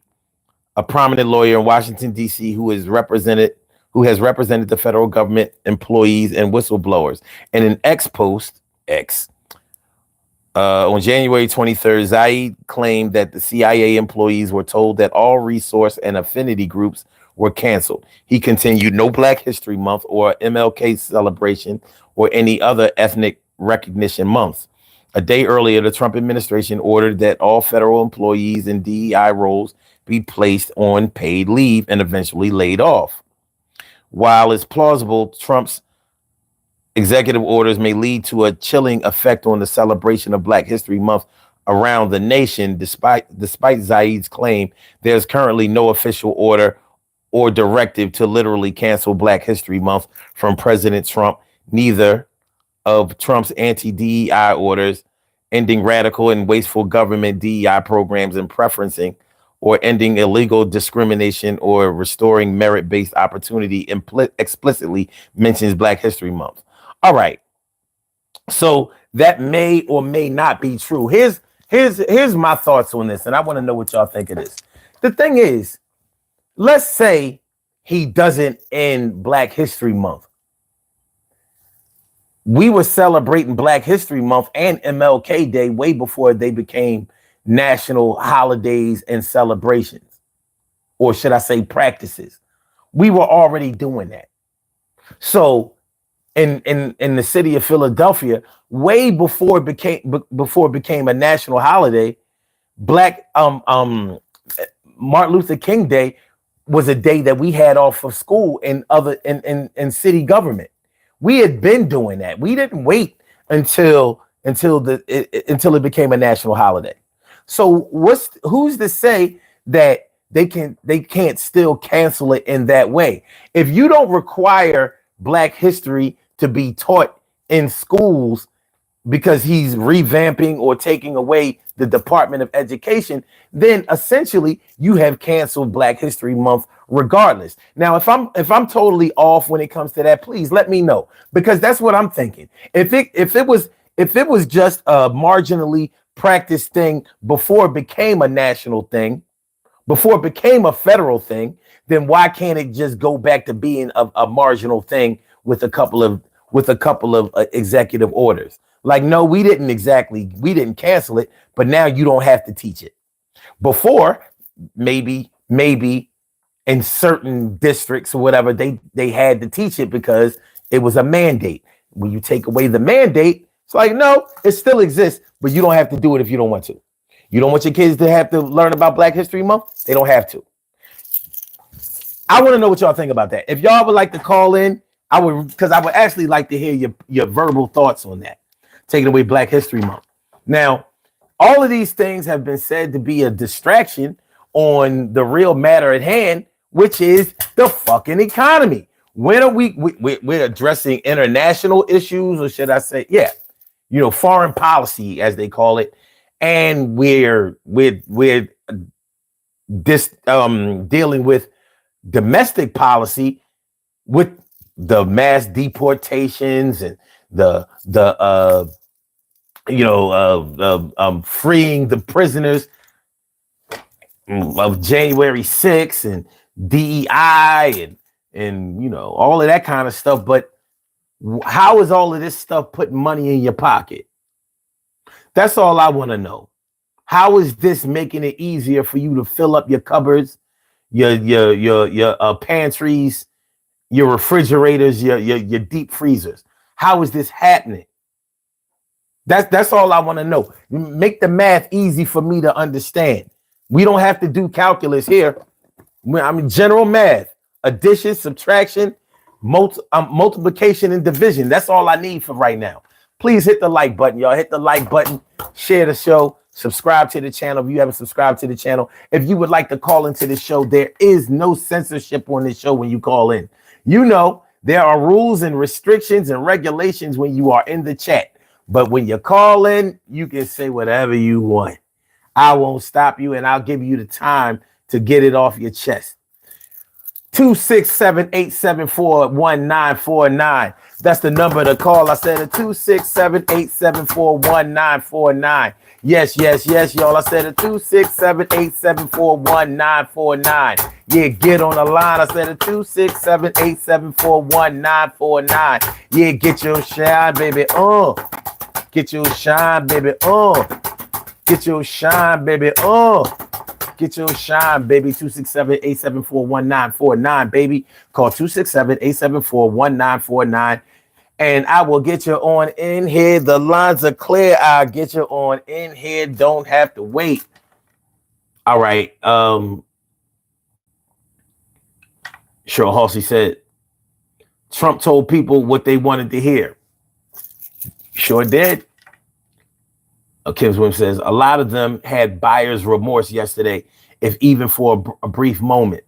Speaker 1: a prominent lawyer in Washington, D.C., who is represented who has represented the federal government employees and whistleblowers. In an X on January 23rd, Zaid claimed that the CIA employees were told that all resource and affinity groups were canceled. He continued, no Black History Month or MLK celebration or any other ethnic recognition months. A day earlier, the Trump administration ordered that all federal employees in DEI roles be placed on paid leave and eventually laid off. While it's plausible Trump's executive orders may lead to a chilling effect on the celebration of Black History Month around the nation, despite Zaid's claim, there's currently no official order or directive to literally cancel Black History Month from President Trump. Neither of Trump's anti-DEI orders, ending radical and wasteful government DEI programs and preferencing, or ending illegal discrimination or restoring merit-based opportunity explicitly mentions Black History Month. All right. So that may or may not be true. Here's my thoughts on this, and I want to know what y'all think of this. The thing is, let's say he doesn't end Black History Month. We were celebrating Black History Month and MLK Day way before they became national holidays and celebrations, or should I say practices. We were already doing that. So in the city of Philadelphia, way before it became a national holiday, Martin Luther King Day was a day that we had off of school and in city government. We had been doing that. We didn't wait until it became a national holiday. So who's to say that they can't still cancel it in that way? If you don't require Black history to be taught in schools because he's revamping or taking away the Department of Education, then essentially you have canceled Black History Month regardless. Now, if I'm totally off when it comes to that, please let me know, because that's what I'm thinking. If it was just a marginally practiced thing before it became a national thing, before it became a federal thing, then why can't it just go back to being a marginal thing with a couple of executive orders? Like, no, we didn't cancel it, but now you don't have to teach it. Before, maybe in certain districts or whatever, they had to teach it because it was a mandate. When you take away the mandate, it's like, no, it still exists, but you don't have to do it if you don't want to. You don't want your kids to have to learn about Black History Month? They don't have to. I want to know what y'all think about that. If y'all would like to call in, I would actually like to hear your verbal thoughts on that, taking away Black History Month. Now, all of these things have been said to be a distraction on the real matter at hand, which is the fucking economy. When are we're addressing international issues, or should I say, foreign policy, as they call it, and we're dealing with domestic policy with the mass deportations and freeing the prisoners of January 6th and DEI and all of that kind of stuff. But how is all of this stuff putting money in your pocket? That's all I want to know. How is this making it easier for you to fill up your cupboards, your pantries, your refrigerators, your deep freezers? How is this happening? That's all I want to know. Make the math easy for me to understand. We don't have to do calculus here. I mean, general math, addition, subtraction, multiplication, and division. That's all I need for right now. Please hit the like button, y'all. Hit the like button, share the show, subscribe to the channel if you haven't subscribed to the channel. If you would like to call into the show, there is no censorship on this show when you call in. There are rules and restrictions and regulations when you are in the chat. But when you call in, you can say whatever you want. I won't stop you, and I'll give you the time to get it off your chest. 267-874-1949. That's the number to call. I said it, 267-874-1949. Yes, y'all. I said it, 267-874-1949. Yeah, get on the line. I said it, 267-874-1949. Yeah, get your shine, baby. Get your shine, baby. Get your shine, baby. Get your shine, baby. 267-874-1949, baby. Call 267-874-1949. And I will get you on in here. The lines are clear. I'll get you on in here. Don't have to wait. All right. Cheryl Halsey said, Trump told people what they wanted to hear. Sure did. Kim Swim says, a lot of them had buyer's remorse yesterday, if even for a brief moment.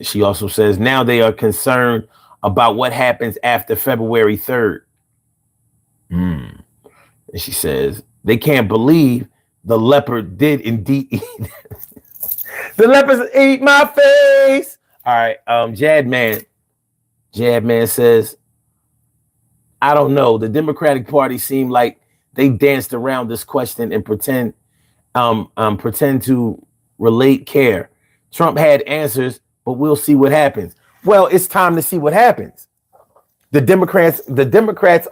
Speaker 1: She also says, now they are concerned about what happens after February 3rd. And she says, they can't believe the leopard did indeed eat. The leopards eat my face. All right. Jadman says, I don't know. The Democratic Party seemed like they danced around this question and pretend to relate care. Trump had answers, but we'll see what happens. Well, it's time to see what happens. The Democrats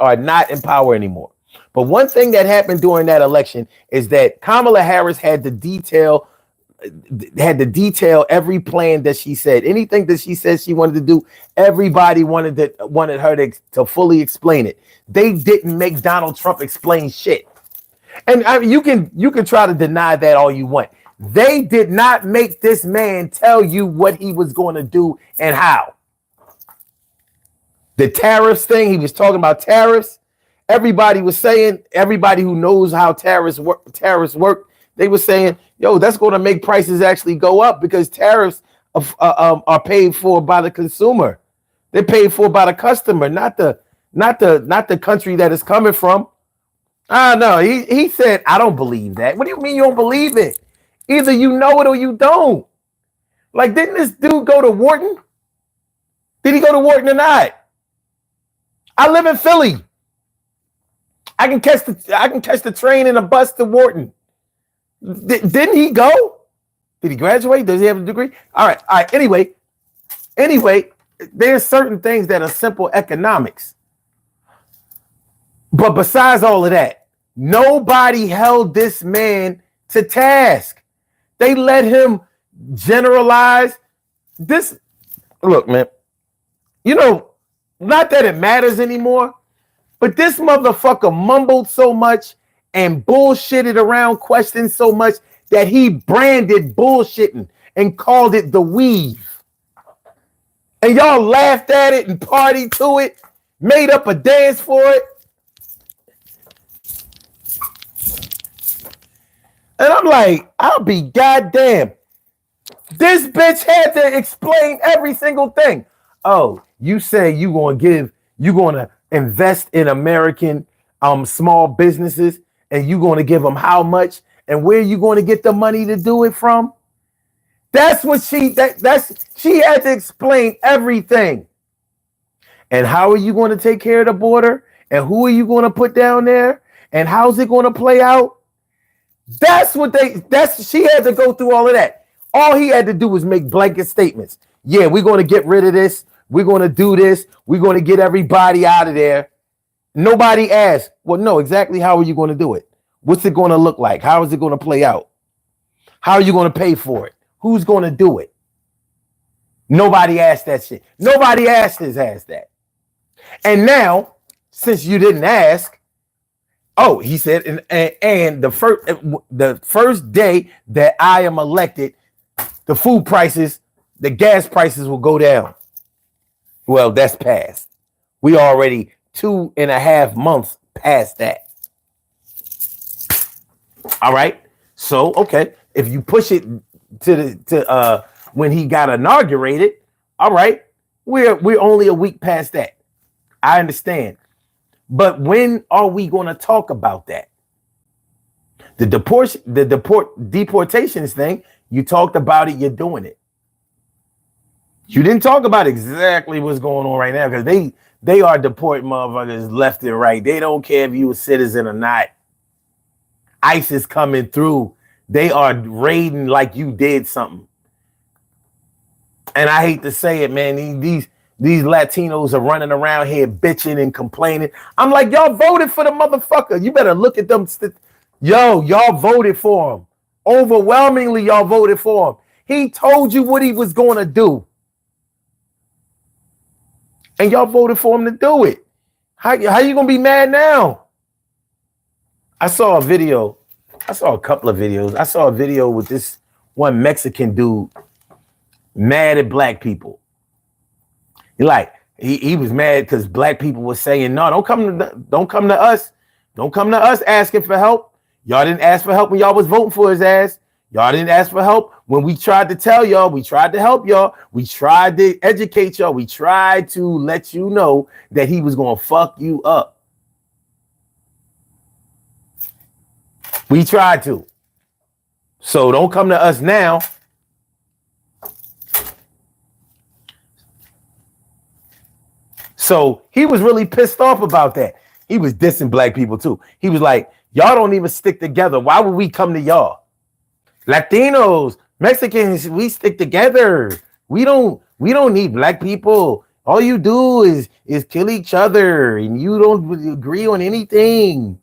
Speaker 1: are not in power anymore. But one thing that happened during that election is that Kamala Harris had to detail every plan that she said. Anything that she said she wanted to do, everybody wanted her to fully explain it. They didn't make Donald Trump explain shit. And you can try to deny that all you want. They did not make this man tell you what he was going to do and how. The tariffs thing, he was talking about tariffs. Everybody was saying, everybody who knows how tariffs work, they were saying, yo, that's going to make prices actually go up because tariffs are paid for by the consumer. They're paid for by the customer, not the country that it's coming from. No, he said, I don't believe that. What do you mean you don't believe it? Either you know it or you don't. Like, didn't this dude go to Wharton? Did he go to Wharton or not? I live in Philly. I can catch the train and a bus to Wharton. Didn't he go? Did he graduate? Does he have a degree? All right. Anyway, there's certain things that are simple economics. But besides all of that, nobody held this man to task. They let him generalize this. Look, man, not that it matters anymore, but this motherfucker mumbled so much and bullshitted around questions so much that he branded bullshitting and called it the weave. And y'all laughed at it and partied to it, made up a dance for it. And I'm like, I'll be goddamn. This bitch had to explain every single thing. Oh, you say you're going to invest in American small businesses and you're going to give them how much and where you going to get the money to do it from? That's what she had to explain everything. And how are you going to take care of the border? And who are you going to put down there? And how's it going to play out? She had to go through all of that. All he had to do was make blanket statements. Yeah, we're going to get rid of this. We're going to do this. We're going to get everybody out of there. Nobody asked, well, no, exactly how are you going to do it? What's it going to look like? How is it going to play out? How are you going to pay for it? Who's going to do it? Nobody asked that shit. Nobody asked his ass that. And now, since you didn't ask, oh, he said, and the first day that I am elected, the food prices, the gas prices will go down. Well, that's past. We already 2.5 months past that. All right. So, okay, if you push it to when he got inaugurated, all right, we're only a week past that. I understand. But when are we going to talk about that? The deportations thing, you talked about it, you're doing it. You didn't talk about exactly what's going on right now because they are deporting motherfuckers left and right. They don't care if you a citizen or not. ICE is coming through. They are raiding like you did something. And I hate to say it, man. These Latinos are running around here bitching and complaining. I'm like, y'all voted for the motherfucker. You better look at them. Y'all voted for him. Overwhelmingly, y'all voted for him. He told you what he was going to do. And y'all voted for him to do it. How you going to be mad now? I saw a video. I saw a couple of videos. I saw a video with this one Mexican dude mad at black people. He was mad because black people were saying, no, don't come to us. Don't come to us asking for help. Y'all didn't ask for help when y'all was voting for his ass. Y'all didn't ask for help when we tried to tell y'all. We tried to help y'all. We tried to educate y'all. We tried to let you know that he was going to fuck you up. We tried to. So don't come to us now. So he was really pissed off about that. He was dissing black people too. He was like, y'all don't even stick together. Why would we come to y'all? Latinos, Mexicans, we stick together. We don't need black people. All you do is kill each other and you don't agree on anything.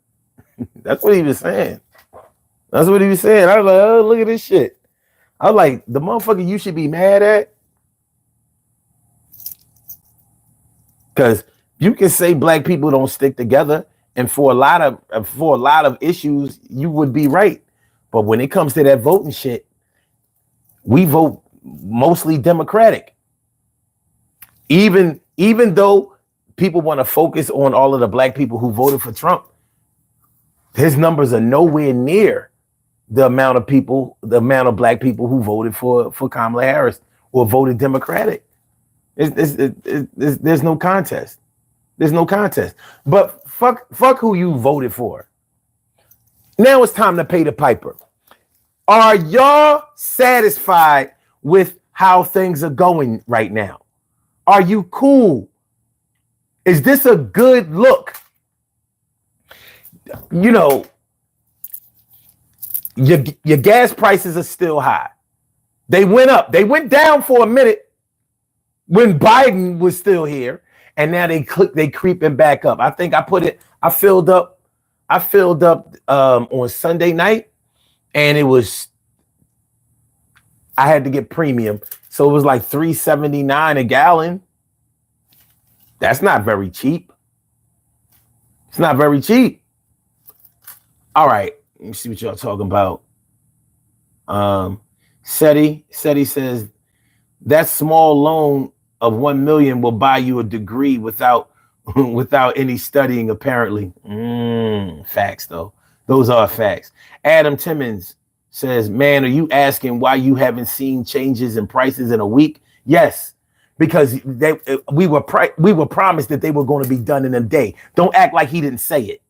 Speaker 1: That's what he was saying. That's what he was saying. I was like, oh, look at this shit. I was like, the motherfucker you should be mad at. Because you can say black people don't stick together, and for a lot of issues, you would be right. But when it comes to that voting shit, we vote mostly Democratic. Even though people want to focus on all of the black people who voted for Trump, his numbers are nowhere near the amount of black people who voted for Kamala Harris or voted Democratic. There's no contest. There's no contest. But fuck who you voted for. Now it's time to pay the piper. Are y'all satisfied with how things are going right now? Are you cool? Is this a good look? You know, your gas prices are still high. They went up. They went down for a minute when Biden was still here, and now they creeping back up. I think I filled up on Sunday night, and I had to get premium, so it was like $3.79 a gallon. That's not very cheap. It's not very cheap. All right, let me see what y'all talking about. SETI says that small loan of 1 million will buy you a degree without any studying, apparently. Facts, though. Those are facts. Adam Timmons says, man, are you asking why you haven't seen changes in prices in a week? Yes, because we were promised that they were going to be done in a day. Don't act like he didn't say it.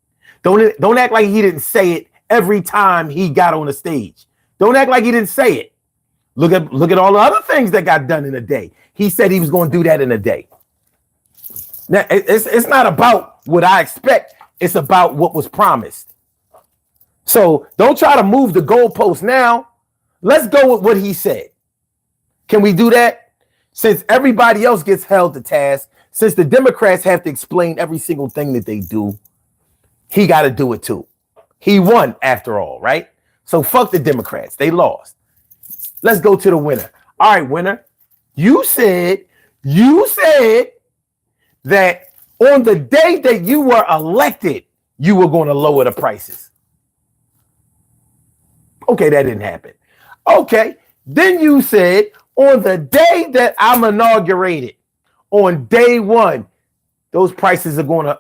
Speaker 1: Don't act like he didn't say it every time he got on the stage. Don't act like he didn't say it. Look at all the other things that got done in a day. He said he was going to do that in a day. Now, it's not about what I expect. It's about what was promised. So don't try to move the goalpost now. Let's go with what he said. Can we do that? Since everybody else gets held to task, since the Democrats have to explain every single thing that they do, he got to do it too. He won after all, right? So fuck the Democrats. They lost. Let's go to the winner. All right, winner. You said that on the day that you were elected, you were going to lower the prices. Okay, that didn't happen. Okay, then you said on the day that I'm inaugurated, on day one, those prices are going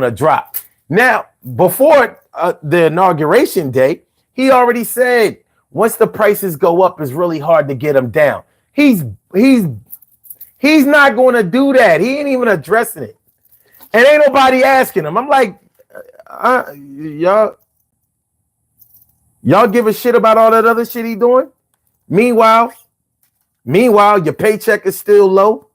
Speaker 1: to drop. Now, before the inauguration day, he already said once the prices go up, it's really hard to get them down. He's not going to do that. He ain't even addressing it, and ain't nobody asking him. I'm like, y'all give a shit about all that other shit he doing? Meanwhile, Meanwhile, your paycheck is still low.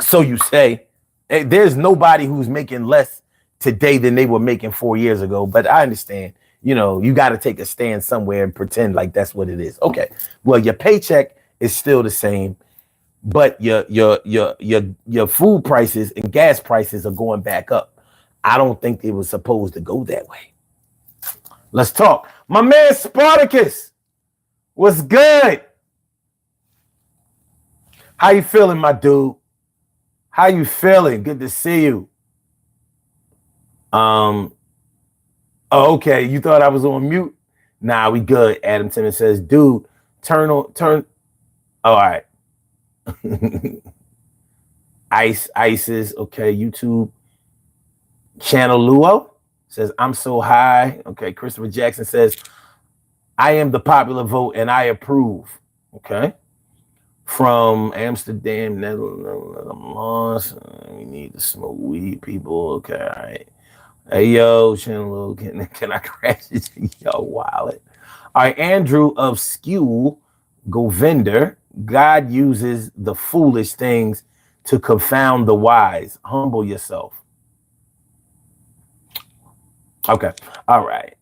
Speaker 1: So you say. There's nobody who's making less today than they were making 4 years ago. But I understand, you got to take a stand somewhere and pretend like that's what it is. Okay. Well, your paycheck is still the same, but your food prices and gas prices are going back up. I don't think they were supposed to go that way. Let's talk. My man Spartacus, what's good? How you feeling, my dude? How you feeling? Good to see you. Oh, okay. You thought I was on mute? Nah, we good. Adam Timmons says, dude, turn. Oh, all right. ISIS. Okay. YouTube channel Luo says, I'm so high. Okay. Christopher Jackson says, I am the popular vote and I approve. Okay. From Amsterdam, Netherlands. We need to smoke weed, people. Okay, all right. Hey, yo, channel, can I crash it? Yo, wallet. All right, Andrew of Skew Govinder. God uses the foolish things to confound the wise. Humble yourself. Okay, all right.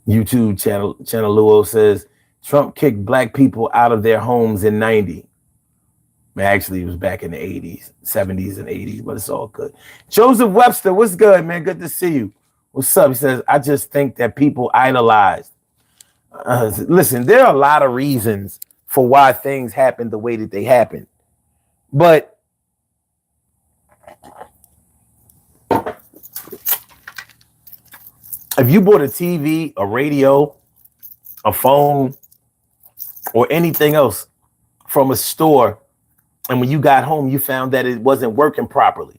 Speaker 1: YouTube channel Luo says, Trump kicked black people out of their homes in 90. Actually, it was back in the 80s, 70s and 80s, but it's all good. Joseph Webster, what's good, man? Good to see you. What's up? He says, I just think that people idolize. Listen, there are a lot of reasons for why things happen the way that they happen. But if you bought a TV, a radio, a phone, or anything else from a store, and when you got home, you found that it wasn't working properly,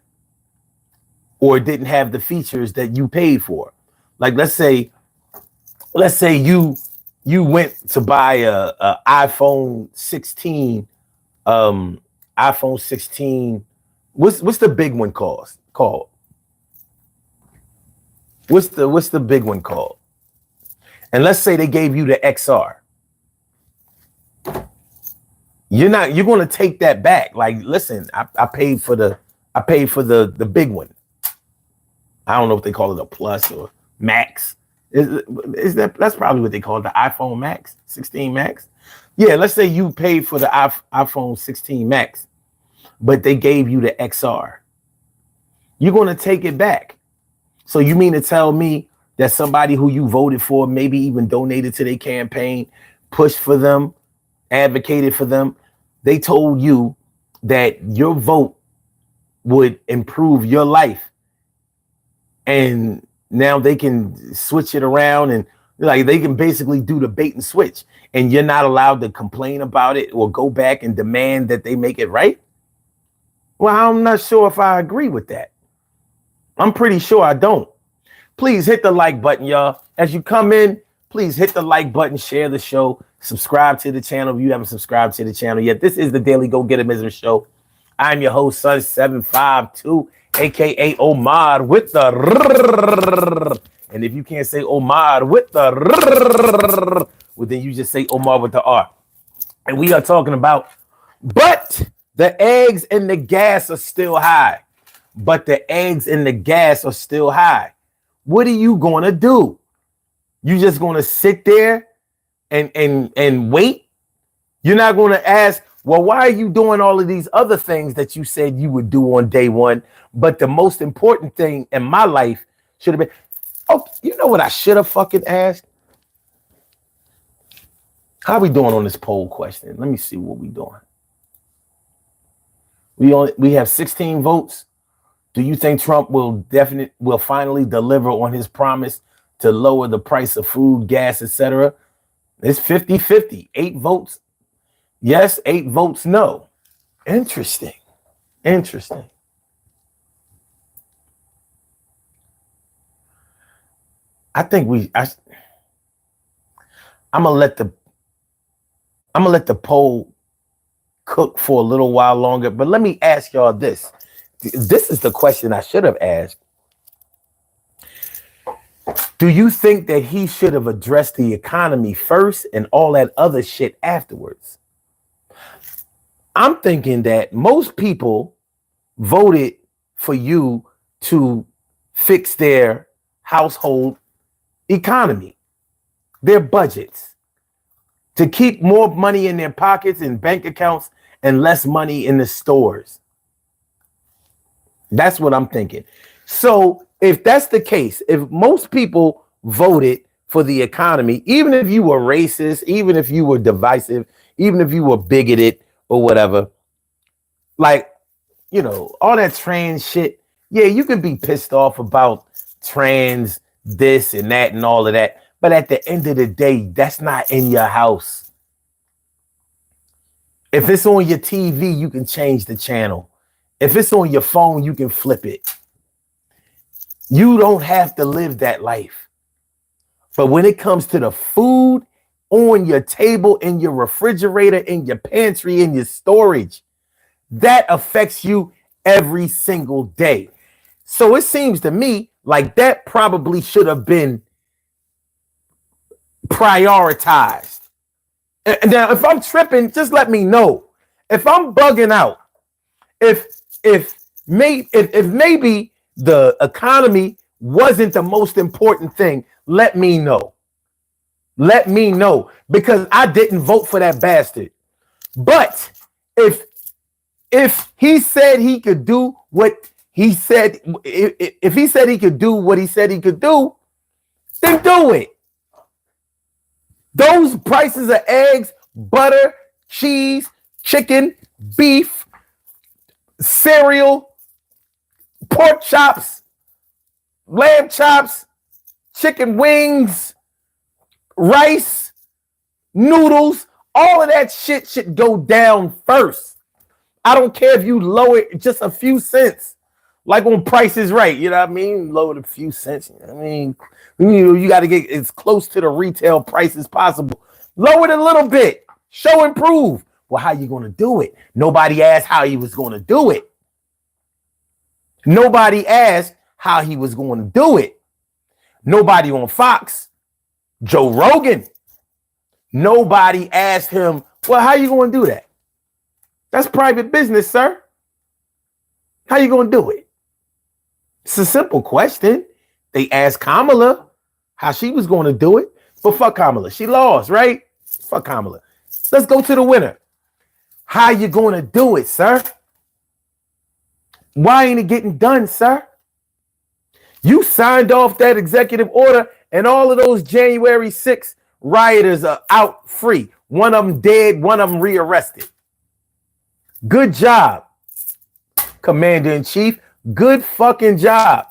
Speaker 1: or it didn't have the features that you paid for. Like, let's say you went to buy a iPhone 16, iPhone 16. What's the big one called? What's the big one called? And let's say they gave you the XR. You're going to take that back. Like, listen, I paid for the big one. I don't know if they call it a plus or max. That's probably what they call it, the iPhone Max, 16 Max. Yeah, let's say you paid for the iPhone 16 Max, but they gave you the XR. You're going to take it back. So you mean to tell me that somebody who you voted for, maybe even donated to their campaign, pushed for them, advocated for them, they told you that your vote would improve your life, and now they can switch it around and like they can basically do the bait and switch, and you're not allowed to complain about it or go back and demand that they make it right? Well, I'm not sure if I agree with that. I'm pretty sure I don't. Please hit the like button, y'all. As you come in, please hit the like button, share the show, subscribe to the channel if you haven't subscribed to the channel yet. This is the Daily Go Getimism Show. I'm your host, Son752, aka Omar with the. And if you can't say Omar with the, well, then you just say Omar with the R. And we are talking about, but the eggs and the gas are still high. But the eggs and the gas are still high. What are you gonna do? You just gonna sit there and wait? You're not gonna ask, well, why are you doing all of these other things that you said you would do on day one? But the most important thing in my life should have been, oh, you know what I should have fucking asked? How we doing on this poll question? Let me see what we doing. We have 16 votes. Do you think Trump will finally deliver on his promise to lower the price of food, gas, etc.? It's 50-50. 8 votes yes, 8 votes no. Interesting. I'm gonna let the poll cook for a little while longer, but let me ask y'all this. This is the question I should have asked. Do you think that he should have addressed the economy first and all that other shit afterwards? I'm thinking that most people voted for you to fix their household economy, their budgets, to keep more money in their pockets and bank accounts and less money in the stores. That's what I'm thinking. So if that's the case, if most people voted for the economy, even if you were racist, even if you were divisive, even if you were bigoted or whatever, like, you know, all that trans shit, yeah, you can be pissed off about trans this and that and all of that. But at the end of the day, that's not in your house. If it's on your TV, you can change the channel. If it's on your phone, you can flip it. You don't have to live that life. But when it comes to the food on your table, in your refrigerator, in your pantry, in your storage, that affects you every single day. So it seems to me like that probably should have been prioritized. And now, if I'm tripping, just let me know. If I'm bugging out, if maybe the economy wasn't the most important thing, let me know. Let me know, because I didn't vote for that bastard. But if he said he could do what he said, if he said he could do what he said he could do, then do it. Those prices of eggs, butter, cheese, chicken, beef, cereal, pork chops, lamb chops, chicken wings, rice, noodles, all of that shit should go down first. I don't care if you lower it just a few cents, like on Price is Right. You know what I mean? Lower it a few cents. You know what I mean? You got to get as close to the retail price as possible. Lower it a little bit. Show and prove. Well, how you going to do it? Nobody asked how he was going to do it. Nobody asked how he was going to do it. Nobody on Fox, Joe Rogan, nobody asked him, well, how you going to do that? That's private business, sir. How you going to do it? It's a simple question. They asked Kamala how she was going to do it, but fuck Kamala. She lost, right? Fuck Kamala. Let's go to the winner. How you going to do it, sir? Why ain't it getting done, sir? You signed off that executive order and all of those January 6th rioters are out free. One of them dead, one of them rearrested. Good job, Commander-in-Chief. Good fucking job.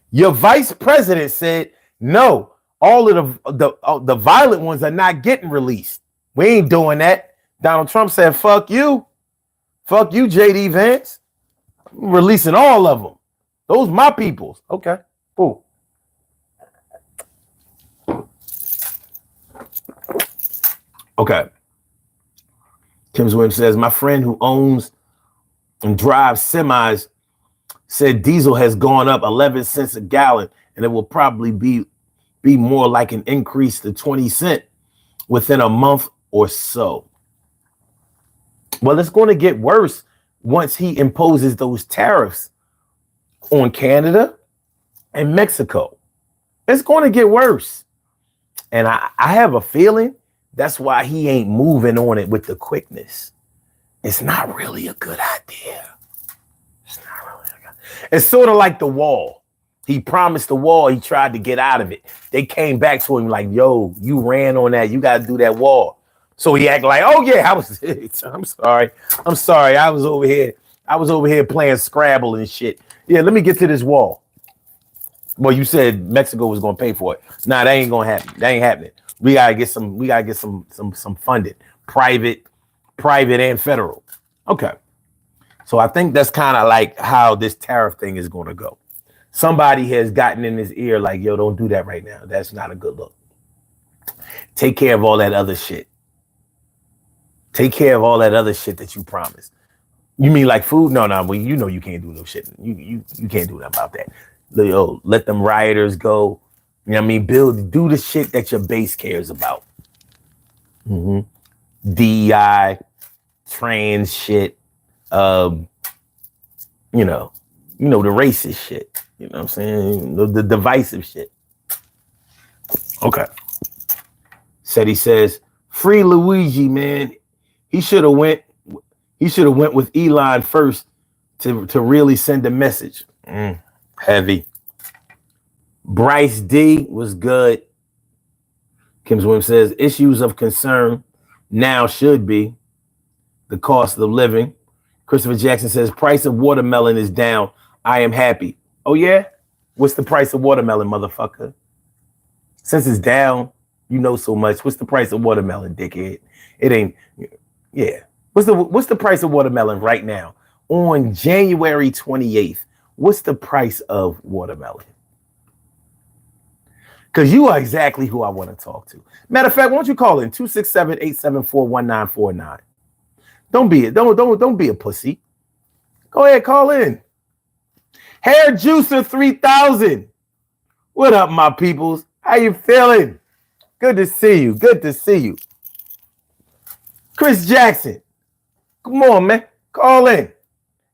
Speaker 1: Your vice president said, no, all of the violent ones are not getting released. We ain't doing that. Donald Trump said, fuck you. Fuck you, J.D. Vance. I'm releasing all of them. Those my peoples. Okay, cool. Okay. Kim's Williams says, my friend who owns and drives semis said diesel has gone up 11 cents a gallon, and it will probably be more like an increase to 20 cents within a month or so. Well, it's going to get worse once he imposes those tariffs on Canada and Mexico. It's going to get worse. And I have a feeling that's why he ain't moving on it with the quickness. It's not really a good idea. It's sort of like the wall. He promised the wall. He tried to get out of it. They came back to him like, yo, you ran on that. You got to do that wall. So he acted like, oh, yeah, I'm sorry. I was over here playing Scrabble and shit. Yeah, let me get to this wall. Well, you said Mexico was going to pay for it. Nah, that ain't going to happen. That ain't happening. We got to get some funding, private and federal. Okay. So I think that's kind of like how this tariff thing is going to go. Somebody has gotten in his ear like, yo, don't do that right now. That's not a good look. Take care of all that other shit. Take care of all that other shit that you promised. You mean like food? No. Well, you know you can't do no shit. You can't do nothing about that. Yo, let them rioters go. You know what I mean? Do the shit that your base cares about. DEI, trans shit, um, you know, the racist shit. You know what I'm saying? The divisive shit. Okay. He says, free Luigi, man. He should have went with Elon first to really send a message. Heavy. Bryce D was good. Kim's Williams says, issues of concern now should be the cost of living. Christopher Jackson says, price of watermelon is down. I am happy. Oh, yeah? What's the price of watermelon, motherfucker? Since it's down, you know so much. What's the price of watermelon, dickhead? It ain't, yeah. What's the price of watermelon right now? On January 28th, what's the price of watermelon? Because you are exactly who I want to talk to. Matter of fact, why don't you call in 267-874-1949? Don't be a pussy. Go ahead, call in. Hair Juicer 3000. What up, my peoples? How you feeling? Good to see you. Good to see you. Chris Jackson. Come on, man. Call in.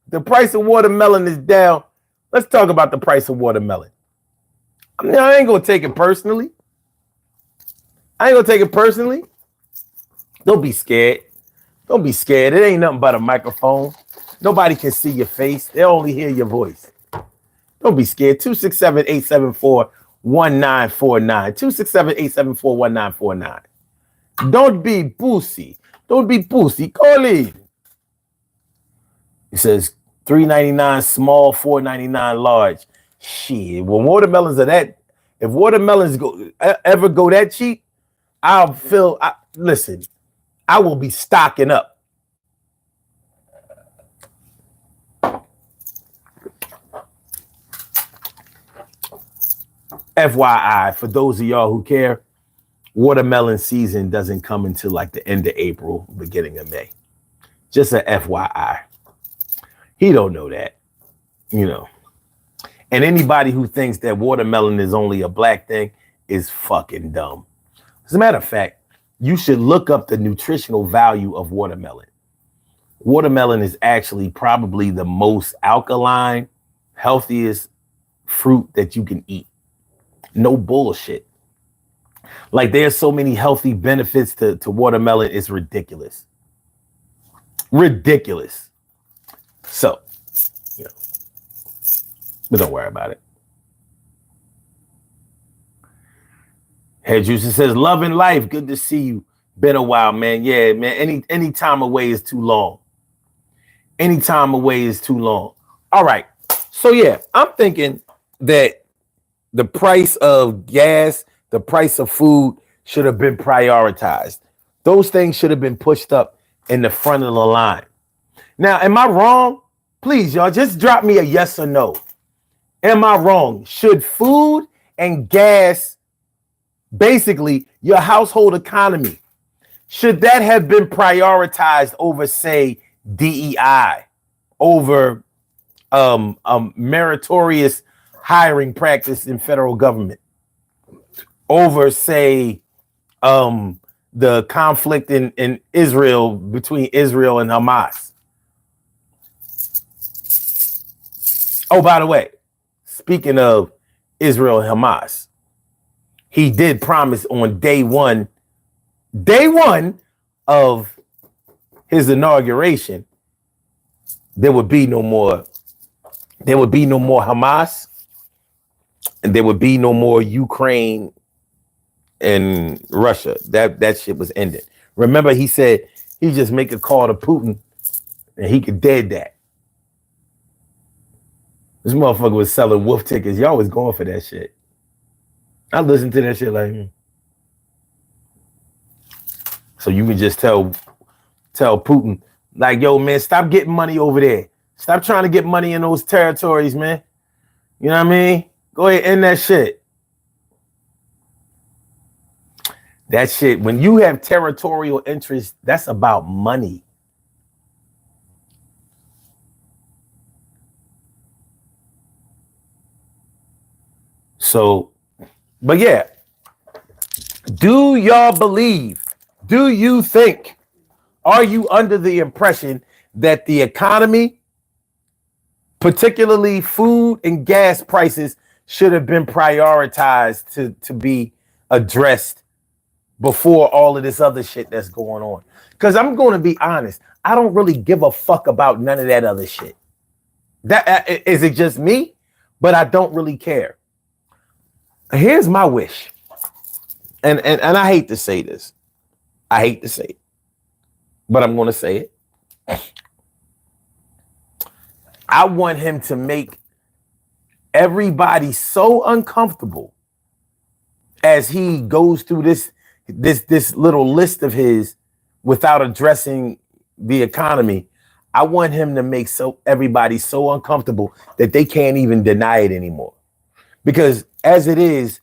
Speaker 1: The price of watermelon is down. Let's talk about the price of watermelon. I ain't gonna take it personally. Don't be scared. Don't be scared. It ain't nothing but a microphone. Nobody can see your face. They only hear your voice. Don't be scared. 267-874-1949. 267-874-1949. Don't be pussy. Don't be pussy. Call in. It says $3.99 small, $4.99 large. Shit. When watermelons are that, if watermelons ever go that cheap, listen, I will be stocking up. FYI, for those of y'all who care, watermelon season doesn't come until like the end of April, beginning of May. Just a FYI. He don't know that, And anybody who thinks that watermelon is only a black thing is fucking dumb. As a matter of fact, you should look up the nutritional value of watermelon. Watermelon is actually probably the most alkaline, healthiest fruit that you can eat. No bullshit. Like there's so many healthy benefits to watermelon, it's ridiculous. Ridiculous. So, but don't worry about it. Head Juicer says, love and life. Good to see you. Been a while, man. Yeah, man. Any time away is too long. Any time away is too long. All right. So, yeah, I'm thinking that the price of gas, the price of food should have been prioritized. Those things should have been pushed up in the front of the line. Now, am I wrong? Please, y'all, just drop me a yes or no. Am I wrong? Should food and gas, basically your household economy, should that have been prioritized over, say, DEI, over meritorious hiring practice in federal government, over, say, the conflict in Israel, between Israel and Hamas? Oh, by the way, speaking of Israel and Hamas, he did promise on day one of his inauguration, there would be no more Hamas, and there would be no more Ukraine and Russia. That shit was ended. Remember, he said he just make a call to Putin and he could dead that. This motherfucker was selling wolf tickets. Y'all was going for that shit. I listened to that shit like, So you can just tell Putin, like, yo, man, stop getting money over there. Stop trying to get money in those territories, man. You know what I mean? Go ahead, end that shit. That shit, when you have territorial interest, that's about money. So, but yeah, do y'all believe? Do you think? Are you under the impression that the economy, particularly food and gas prices, should have been prioritized to be addressed before all of this other shit that's going on? Because I'm going to be honest, I don't really give a fuck about none of that other shit. That is it just me? But I don't really care. Here's my wish. And I hate to say this. I hate to say it. But I'm going to say it. I want him to make everybody so uncomfortable as he goes through this little list of his without addressing the economy. I want him to make everybody so uncomfortable that they can't even deny it anymore. Because as it is,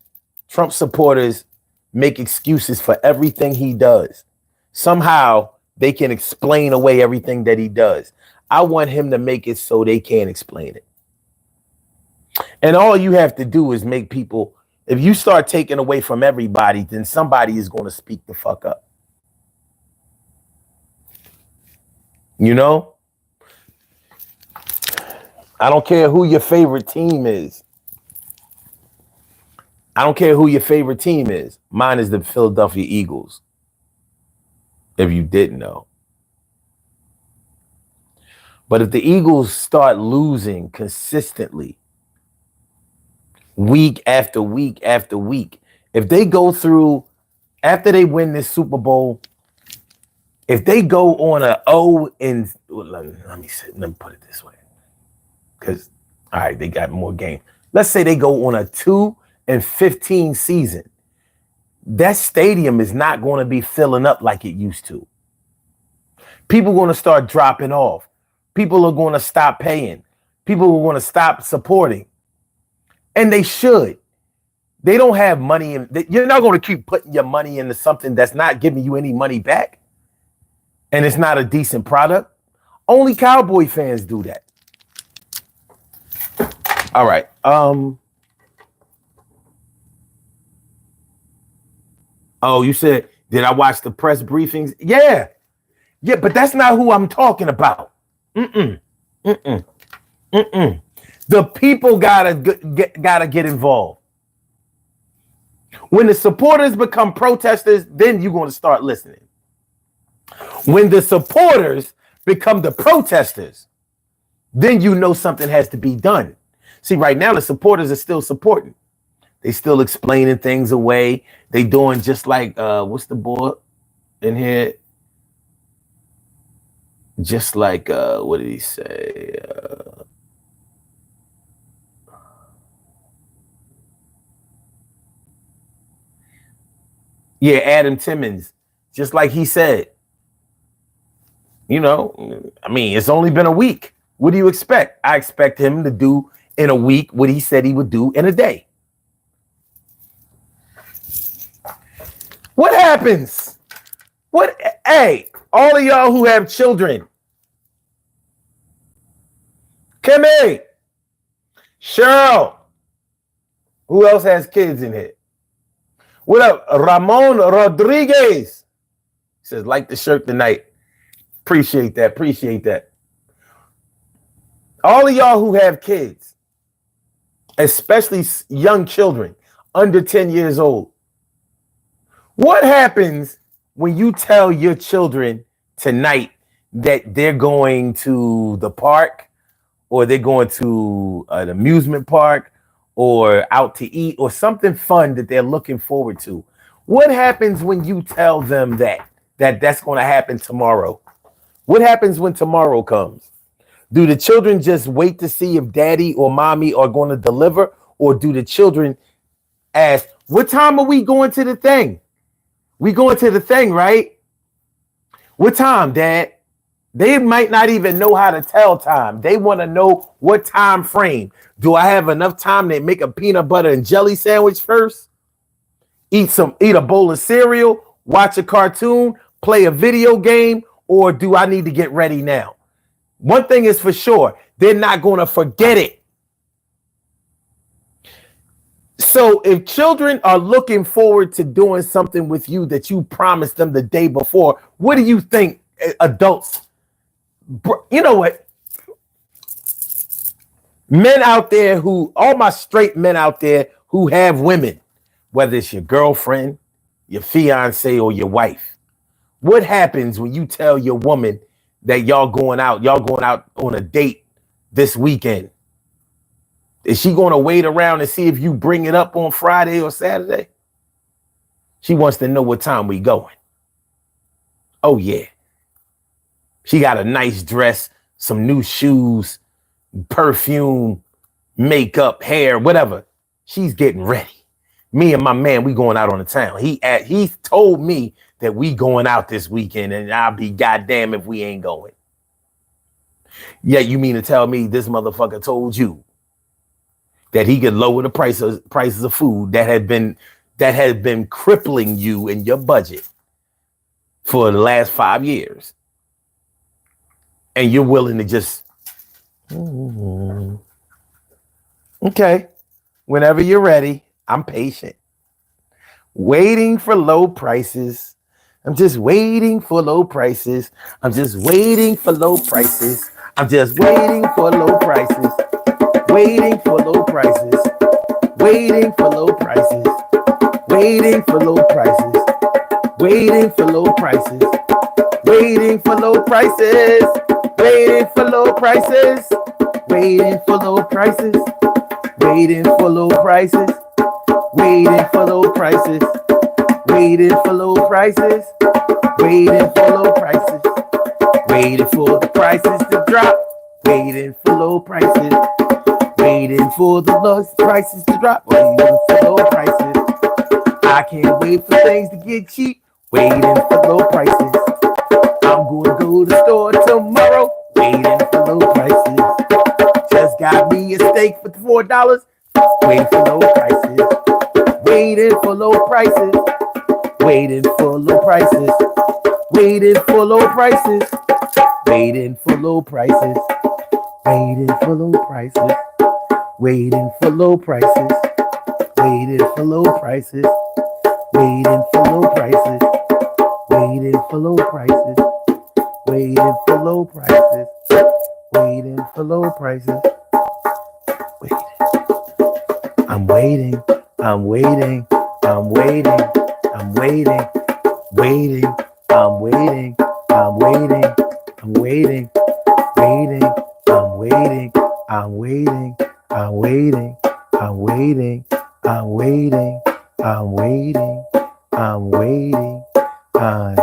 Speaker 1: Trump supporters make excuses for everything he does. Somehow they can explain away everything that he does. I want him to make it so they can't explain it. And all you have to do is make people, if you start taking away from everybody, then somebody is going to speak the fuck up. You know? I don't care who your favorite team is. I don't care who your favorite team is. Mine is the Philadelphia Eagles. If you didn't know. But if the Eagles start losing consistently, week after week after week, if they go through, after they win this Super Bowl, if they go on a 0 and let me put it this way. Because, all right, they got more games. Let's say they go on a 2-15 season. That stadium is not going to be filling up like it used to. People are going to start dropping off. People are going to stop paying. People are going to stop supporting. And they should. They don't have money. You're not going to keep putting your money into something that's not giving you any money back. And it's not a decent product. Only Cowboy fans do that. All right. Oh, you said, did I watch the press briefings? Yeah. Yeah, but that's not who I'm talking about. The people gotta get involved. When the supporters become protesters, then you're going to start listening. When the supporters become the protesters, then you know something has to be done. See, right now, the supporters are still supporting. They still explaining things away. They doing just like, what's the boy in here? Just like, what did he say? Yeah, Adam Timmons. Just like he said. You know, I mean, it's only been a week. What do you expect? I expect him to do in a week what he said he would do in a day. What happens? Hey, all of y'all who have children. Kimmy. Cheryl. Who else has kids in here? What up? Ramon Rodriguez. He says, like the shirt tonight. Appreciate that. Appreciate that. All of y'all who have kids, especially young children under 10 years old, what happens when you tell your children tonight that they're going to the park or they're going to an amusement park or out to eat or something fun that they're looking forward to? What happens when you tell them that's going to happen tomorrow? What happens when tomorrow comes? Do the children just wait to see if daddy or mommy are going to deliver? Or do the children ask, what time are we going to the thing? We going to the thing, right? What time, Dad? They might not even know how to tell time. They want to know what time frame. Do I have enough time to make a peanut butter and jelly sandwich first? Eat a bowl of cereal, watch a cartoon, play a video game, or do I need to get ready now? One thing is for sure, they're not going to forget it. So if children are looking forward to doing something with you that you promised them the day before, what do you think adults, you know what? Men out there all my straight men out there who have women, whether it's your girlfriend, your fiance, or your wife, what happens when you tell your woman that y'all going out on a date this weekend? Is she going to wait around and see if you bring it up on Friday or Saturday? She wants to know what time we going. Oh, yeah. She got a nice dress, some new shoes, perfume, makeup, hair, whatever. She's getting ready. Me and my man, we going out on the town. He told me that we going out this weekend, and I'll be goddamn if we ain't going. Yeah, you mean to tell me this motherfucker told you that he could lower the prices of food that had been crippling you in your budget for the last 5 years, and you're willing to just okay, whenever you're ready, I'm patient, waiting for low prices. I'm just waiting for low prices. I'm just waiting for low prices. I'm just waiting for low prices. Waiting for low prices. Waiting for low prices. Waiting for low prices. Waiting for low prices. Waiting for low prices. Waiting for low prices. Waiting for low prices. Waiting for low prices. Waiting for low prices. Waiting for low prices. Waiting for low prices. Waiting for the prices to drop. Waiting for low prices. Waiting for the low prices to drop. Waiting for low prices. I can't wait for things to get cheap. Waiting for low prices. I'm gonna go to the store tomorrow. Waiting for low prices. Just got me a steak for $4. Waiting for low prices. Waiting for low prices. Waiting for low prices. Waiting for low prices. Waiting for low prices. Waiting for low prices. Waiting for low prices. Waiting for low prices. Waiting for low prices. Waiting for low prices. Waiting for low prices. Waiting for low prices. Waiting. I'm waiting. I'm waiting. I'm waiting. I'm waiting. Waiting. I'm waiting. I'm waiting. I'm waiting. Waiting. I'm waiting. I'm waiting. I'm waiting. I'm waiting. I'm waiting. I'm waiting. I'm waiting. I'm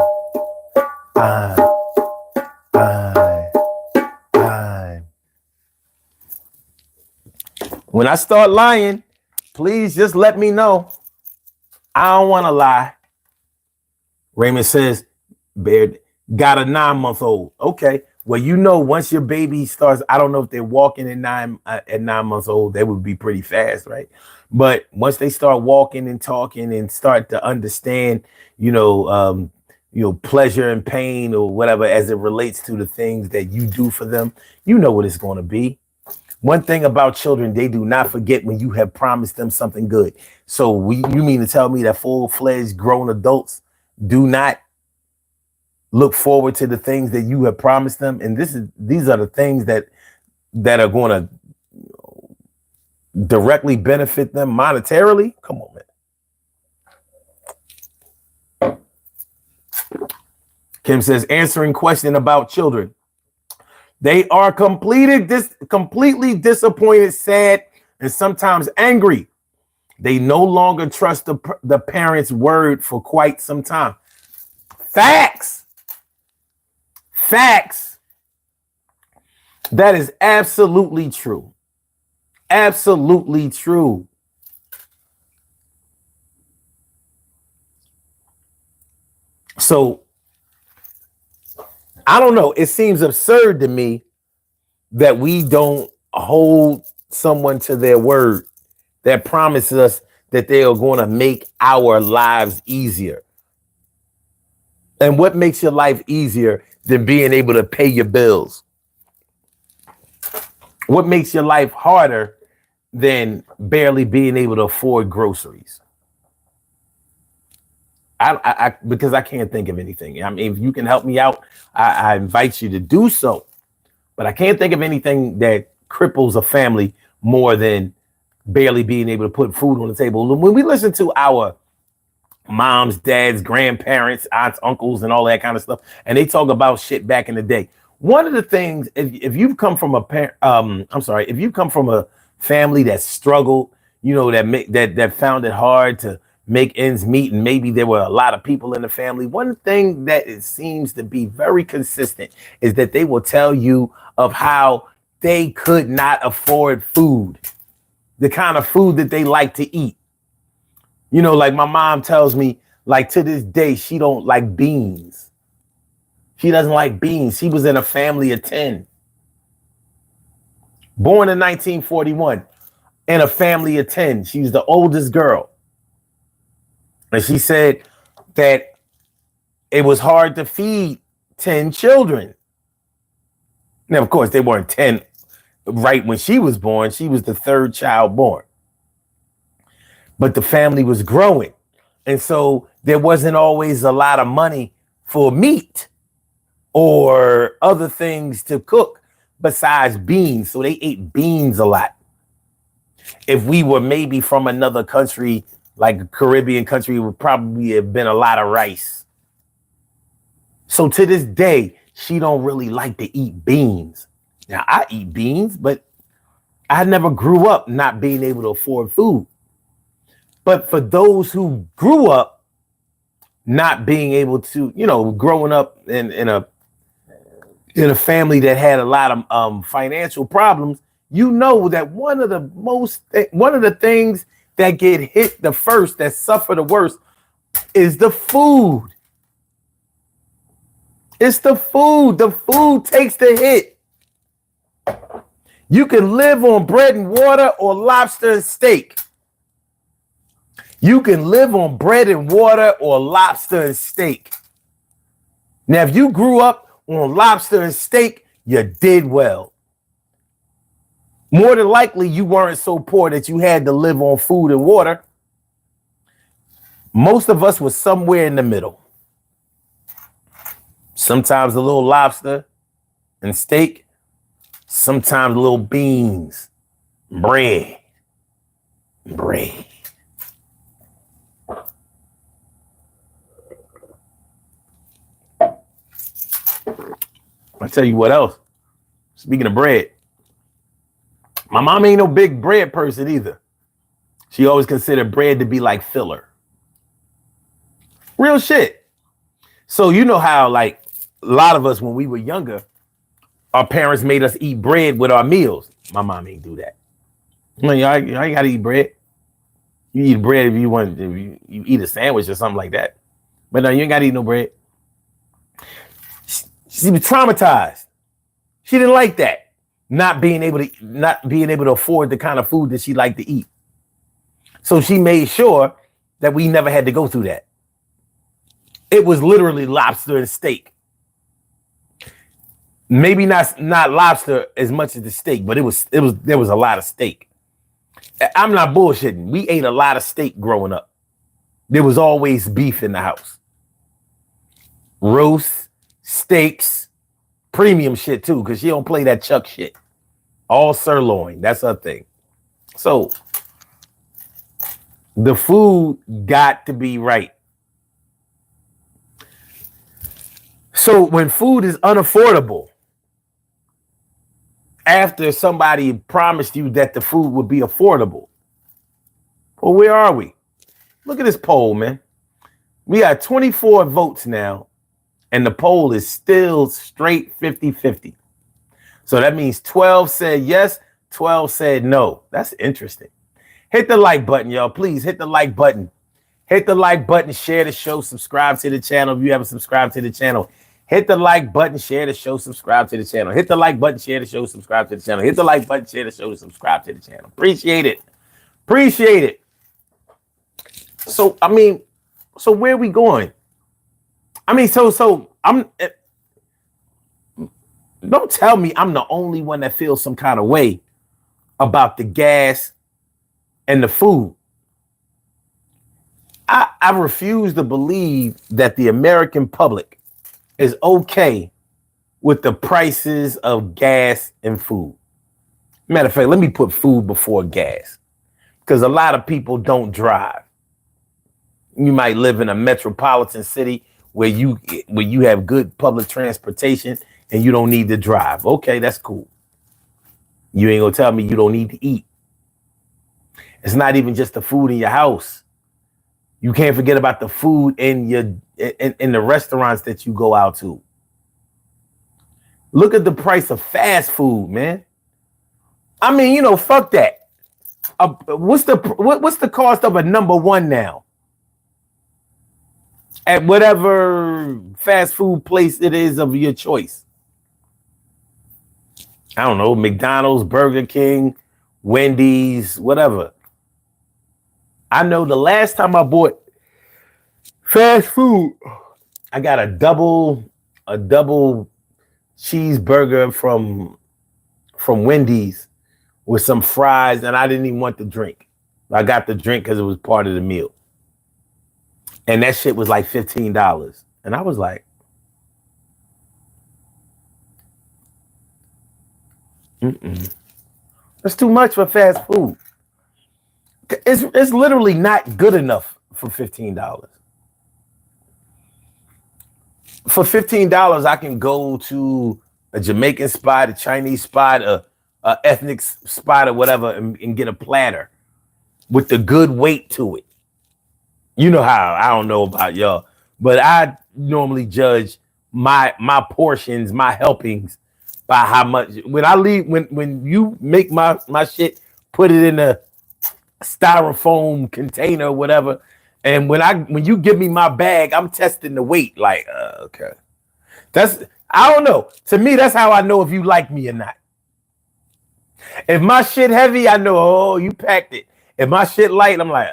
Speaker 1: When I start lying, please just let me know. I don't want to lie. Raymond says, Bear got a 9-month-old. Okay. Well, once your baby starts, I don't know if they're walking at 9 months old, that would be pretty fast, right? But once they start walking and talking and start to understand, pleasure and pain or whatever as it relates to the things that you do for them, you know what it's going to be. One thing about children, they do not forget when you have promised them something good. So you mean to tell me that full-fledged grown adults do not look forward to the things that you have promised them? And these are the things that are going to directly benefit them monetarily. Come on, man. Kim says, answering question about children. They are completely disappointed, sad, and sometimes angry. They no longer trust the parents' word for quite some time. Facts. That is absolutely true. Absolutely true. So I don't know. It seems absurd to me that we don't hold someone to their word that promises us that they are going to make our lives easier. And what makes your life easier than being able to pay your bills? What makes your life harder than barely being able to afford groceries. I because I can't think of anything. I mean, if you can help me out, I invite you to do so. But I can't think of anything that cripples a family more than barely being able to put food on the table. When we listen to our moms, dads, grandparents, aunts, uncles, and all that kind of stuff, and they talk about shit back in the day. One of the things, if you've come from if you've come from a family that struggled, that found it hard to make ends meet, and maybe there were a lot of people in the family. One thing that it seems to be very consistent is that they will tell you of how they could not afford food, the kind of food that they like to eat. Like my mom tells me, like to this day, she don't like beans. She doesn't like beans. She was in a family of 10. Born in 1941, in a family of 10. She was the oldest girl. And she said that it was hard to feed 10 children. Now, of course, they weren't 10 right when she was born. She was the third child born. But the family was growing. And so there wasn't always a lot of money for meat or other things to cook besides beans. So they ate beans a lot. If we were maybe from another country, like a Caribbean country, it would probably have been a lot of rice. So to this day, she don't really like to eat beans. Now, I eat beans, but I never grew up not being able to afford food. But for those who grew up not being able to, growing up in a family that had a lot of financial problems, that one of the things that get hit the first, that suffer the worst, is the food. It's the food. The food takes the hit. You can live on bread and water or lobster and steak. You can live on bread and water or lobster and steak. Now, if you grew up on lobster and steak, you did well. More than likely, you weren't so poor that you had to live on food and water. Most of us were somewhere in the middle. Sometimes a little lobster and steak, sometimes little beans, bread. I tell you what else. Speaking of bread, my mom ain't no big bread person either. She always considered bread to be like filler. Real shit. So you know how, like, a lot of us when we were younger, our parents made us eat bread with our meals. My mom ain't do that. You ain't gotta eat bread. You eat bread if you want. If you eat a sandwich or something like that. But no, you ain't gotta eat no bread. She was traumatized. She didn't like that. Not being able to afford the kind of food that she liked to eat. So she made sure that we never had to go through that. It was literally lobster and steak. Maybe not lobster as much as the steak, but there was a lot of steak. I'm not bullshitting. We ate a lot of steak growing up. There was always beef in the house. Roast, steaks, premium shit too, because she don't play that chuck shit. All sirloin, that's her thing. So the food got to be right. So when food is unaffordable, after somebody promised you that the food would be affordable, well, where are we? Look at this poll, man. We got 24 votes now, and the poll is still straight 50-50. So that means 12 said yes, 12 said no. That's interesting. Hit the like button, y'all. Please hit the like button. Hit the like button, share the show, subscribe to the channel if you haven't subscribed to the channel. Hit the like button, share the show, subscribe to the channel. Hit the like button, share the show, subscribe to the channel. Hit the like button, share the show, subscribe to the channel. Appreciate it. Appreciate it. So, so where are we going? Don't tell me I'm the only one that feels some kind of way about the gas and the food. I refuse to believe that the American public is okay with the prices of gas and food. Matter of fact, let me put food before gas, because a lot of people don't drive. You might live in a metropolitan city where you have good public transportation and you don't need to drive. Okay, that's cool. You ain't gonna tell me you don't need to eat. It's not even just the food in your house. You can't forget about the food in the restaurants that you go out to. Look at the price of fast food, man. I mean, fuck that. What's the cost of a number one now? At whatever fast food place it is of your choice. I don't know, McDonald's, Burger King, Wendy's, whatever. I know the last time I bought fast food, I got a double cheeseburger from Wendy's with some fries, and I didn't even want the drink. I got the drink because it was part of the meal. And that shit was like $15. And I was like, that's too much for fast food. It's literally not good enough for $15. For $15, I can go to a Jamaican spot, a Chinese spot, a ethnic spot, or whatever, and get a platter with the good weight to it. You know how, I don't know about y'all, but I normally judge my portions, my helpings, by how much. When I leave, when you make my shit, put it in a styrofoam container or whatever, and when you give me my bag, I'm testing the weight. Like, okay, I don't know. To me, that's how I know if you like me or not. If my shit heavy, I know, oh, you packed it. If my shit light, I'm like,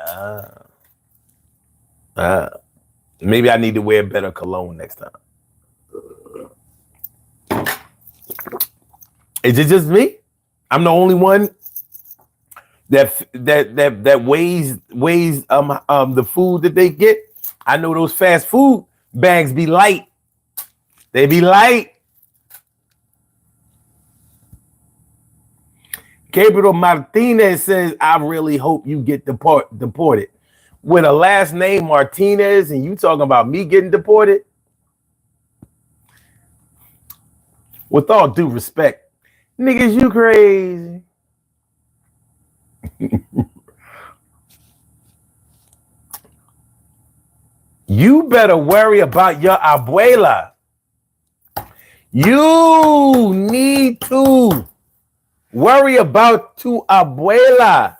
Speaker 1: maybe I need to wear better cologne next time. Is it just me? I'm the only one that weighs the food that they get. I know those fast food bags be light. They be light. Gabriel Martinez says, I really hope you get deported. With a last name Martinez, and you talking about me getting deported? With all due respect, niggas, you crazy. You better worry about your abuela. You need to worry about tu abuela.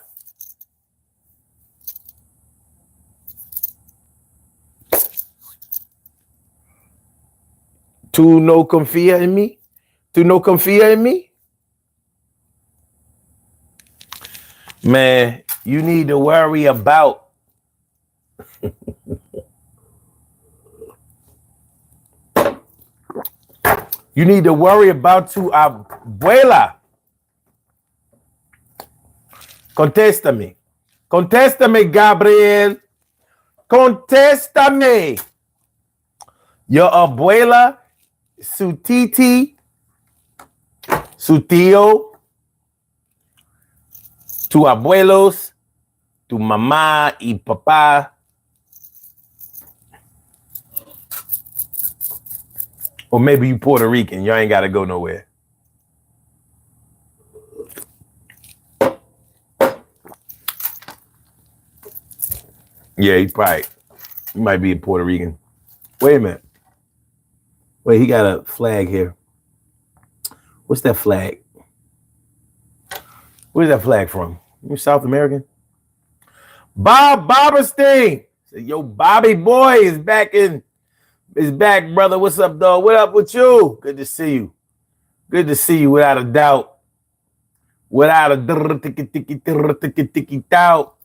Speaker 1: ¿Tú no confías en mí? ¿Tú no confías en mí? Man, you need to worry about tu abuela. Contéstame. Contéstame, Gabriel. Contéstame. Your abuela, su titi, su tío, tu abuelos, tu mamá y papá. Or maybe you Puerto Rican. You ain't got to go nowhere. Yeah, he might be a Puerto Rican. Wait a minute. Wait, he got a flag here. What's that flag? Where's that flag from? You South American? Bob Bobberstein. Yo, Bobby boy is back, brother. What's up, dog? What up with you? Good to see you. Good to see you, without a doubt. Without a doubt.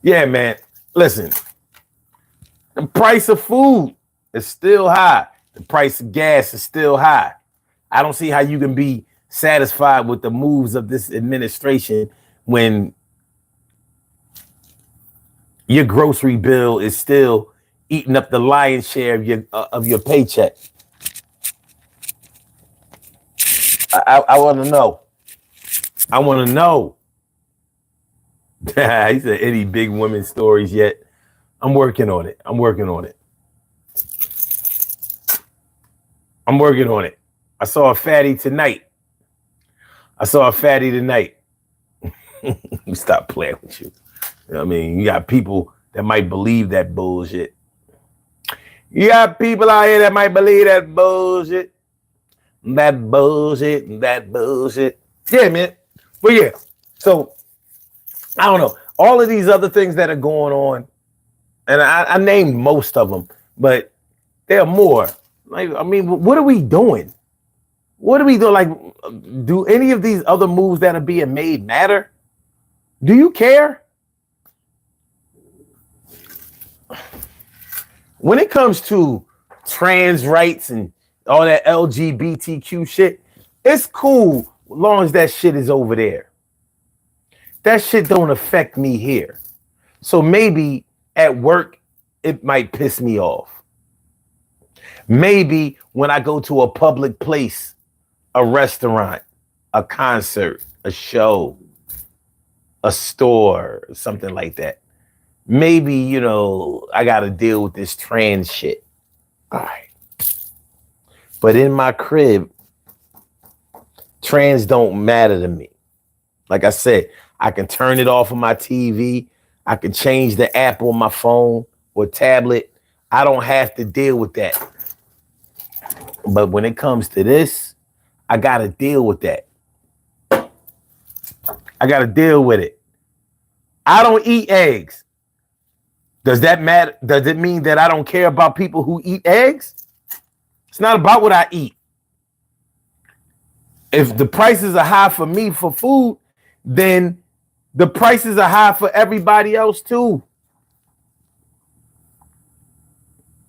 Speaker 1: Yeah, man. Listen, the price of food is still high. The price of gas is still high. I don't see how you can be satisfied with the moves of this administration when your grocery bill is still eating up the lion's share of your paycheck. I want to know. I want to know. He said, any big women stories yet? I'm working on it. I'm working on it. I'm working on it. I saw a fatty tonight. Stop playing with you. You know what I mean? You got people that might believe that bullshit. You got people out here that might believe that bullshit. That bullshit. Yeah, man. But yeah. So, I don't know. All of these other things that are going on, and I named most of them, but there are more. Like, I mean, what are we doing? What are we doing? Like, do any of these other moves that are being made matter? Do you care? When it comes to trans rights and all that LGBTQ shit, it's cool as long as that shit is over there. That shit don't affect me here. So maybe at work, it might piss me off. Maybe when I go to a public place, a restaurant, a concert, a show, a store, something like that. Maybe, you know, I got to deal with this trans shit. All right. But in my crib, trans don't matter to me. Like I said, I can turn it off of my TV. I can change the app on my phone or tablet. I don't have to deal with that. But when it comes to this, I got to deal with that. I got to deal with it. I don't eat eggs. Does that matter? Does it mean that I don't care about people who eat eggs? It's not about what I eat. If the prices are high for me for food, then the prices are high for everybody else too.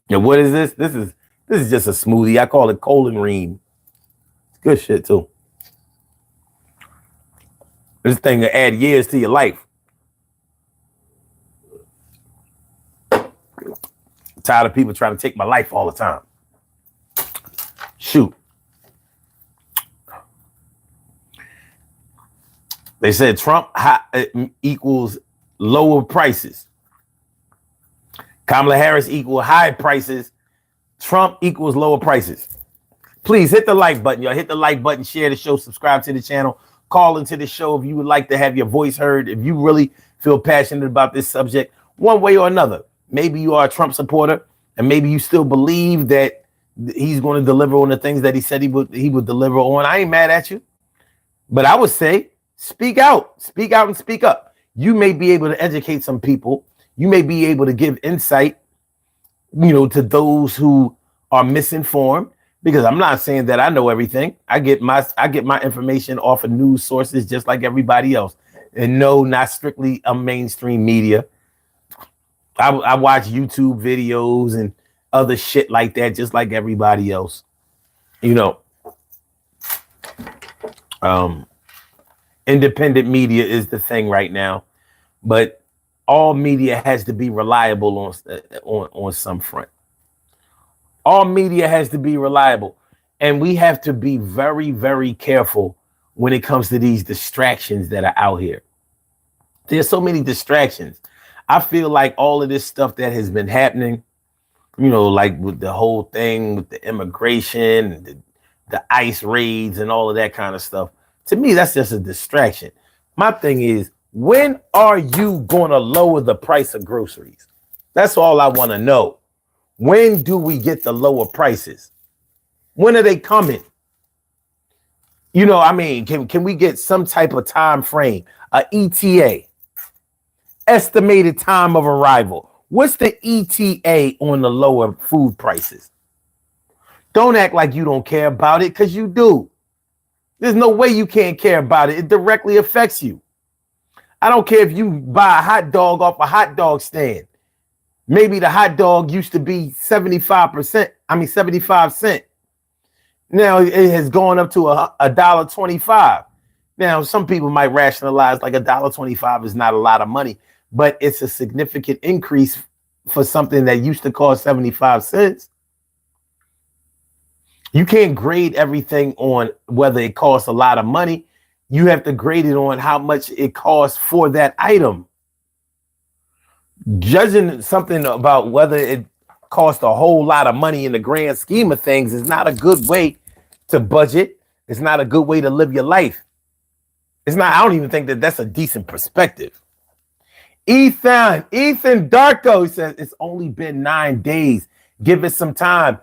Speaker 1: And what is this? This is just a smoothie. I call it colon ream. It's good shit too. This thing will add years to your life. I'm tired of people trying to take my life all the time. Shoot. They said Trump equals lower prices. Kamala Harris equals high prices. Trump equals lower prices. Please hit the like button, y'all. Hit the like button, share the show, subscribe to the channel, call into the show if you would like to have your voice heard, if you really feel passionate about this subject one way or another. Maybe you are a Trump supporter and maybe you still believe that he's going to deliver on the things that he said he would deliver on. I ain't mad at you, but I would say speak out and speak up. You may be able to educate some people. You may be able to give insight, to those who are misinformed, because I'm not saying that I know everything. I get my information off of news sources just like everybody else. And no, not strictly a mainstream media. I watch YouTube videos and other shit like that, just like everybody else. Independent media is the thing right now, but all media has to be reliable on some front. All media has to be reliable, and we have to be very, very careful when it comes to these distractions that are out here. There's so many distractions. I feel like all of this stuff that has been happening, like with the whole thing with the immigration, the ICE raids and all of that kind of stuff, to me, that's just a distraction. My thing is, when are you going to lower the price of groceries? That's all I want to know. When do we get the lower prices? When are they coming? Can we get some type of time frame, a ETA, estimated time of arrival? What's the ETA on the lower food prices? Don't act like you don't care about it, because you do. There's no way you can't care about it. It directly affects you. I don't care if you buy a hot dog off a hot dog stand. Maybe the hot dog used to be 75 cents. Now it has gone up to $1.25. Now some people might rationalize like $1.25 is not a lot of money, but it's a significant increase for something that used to cost 75 cents. You can't grade everything on whether it costs a lot of money. You have to grade it on how much it costs for that item. Judging something about whether it costs a whole lot of money in the grand scheme of things is not a good way to budget. It's not a good way to live your life. It's not. I don't even think that that's a decent perspective. Ethan Darko says it's only been 9 days. Give it some time.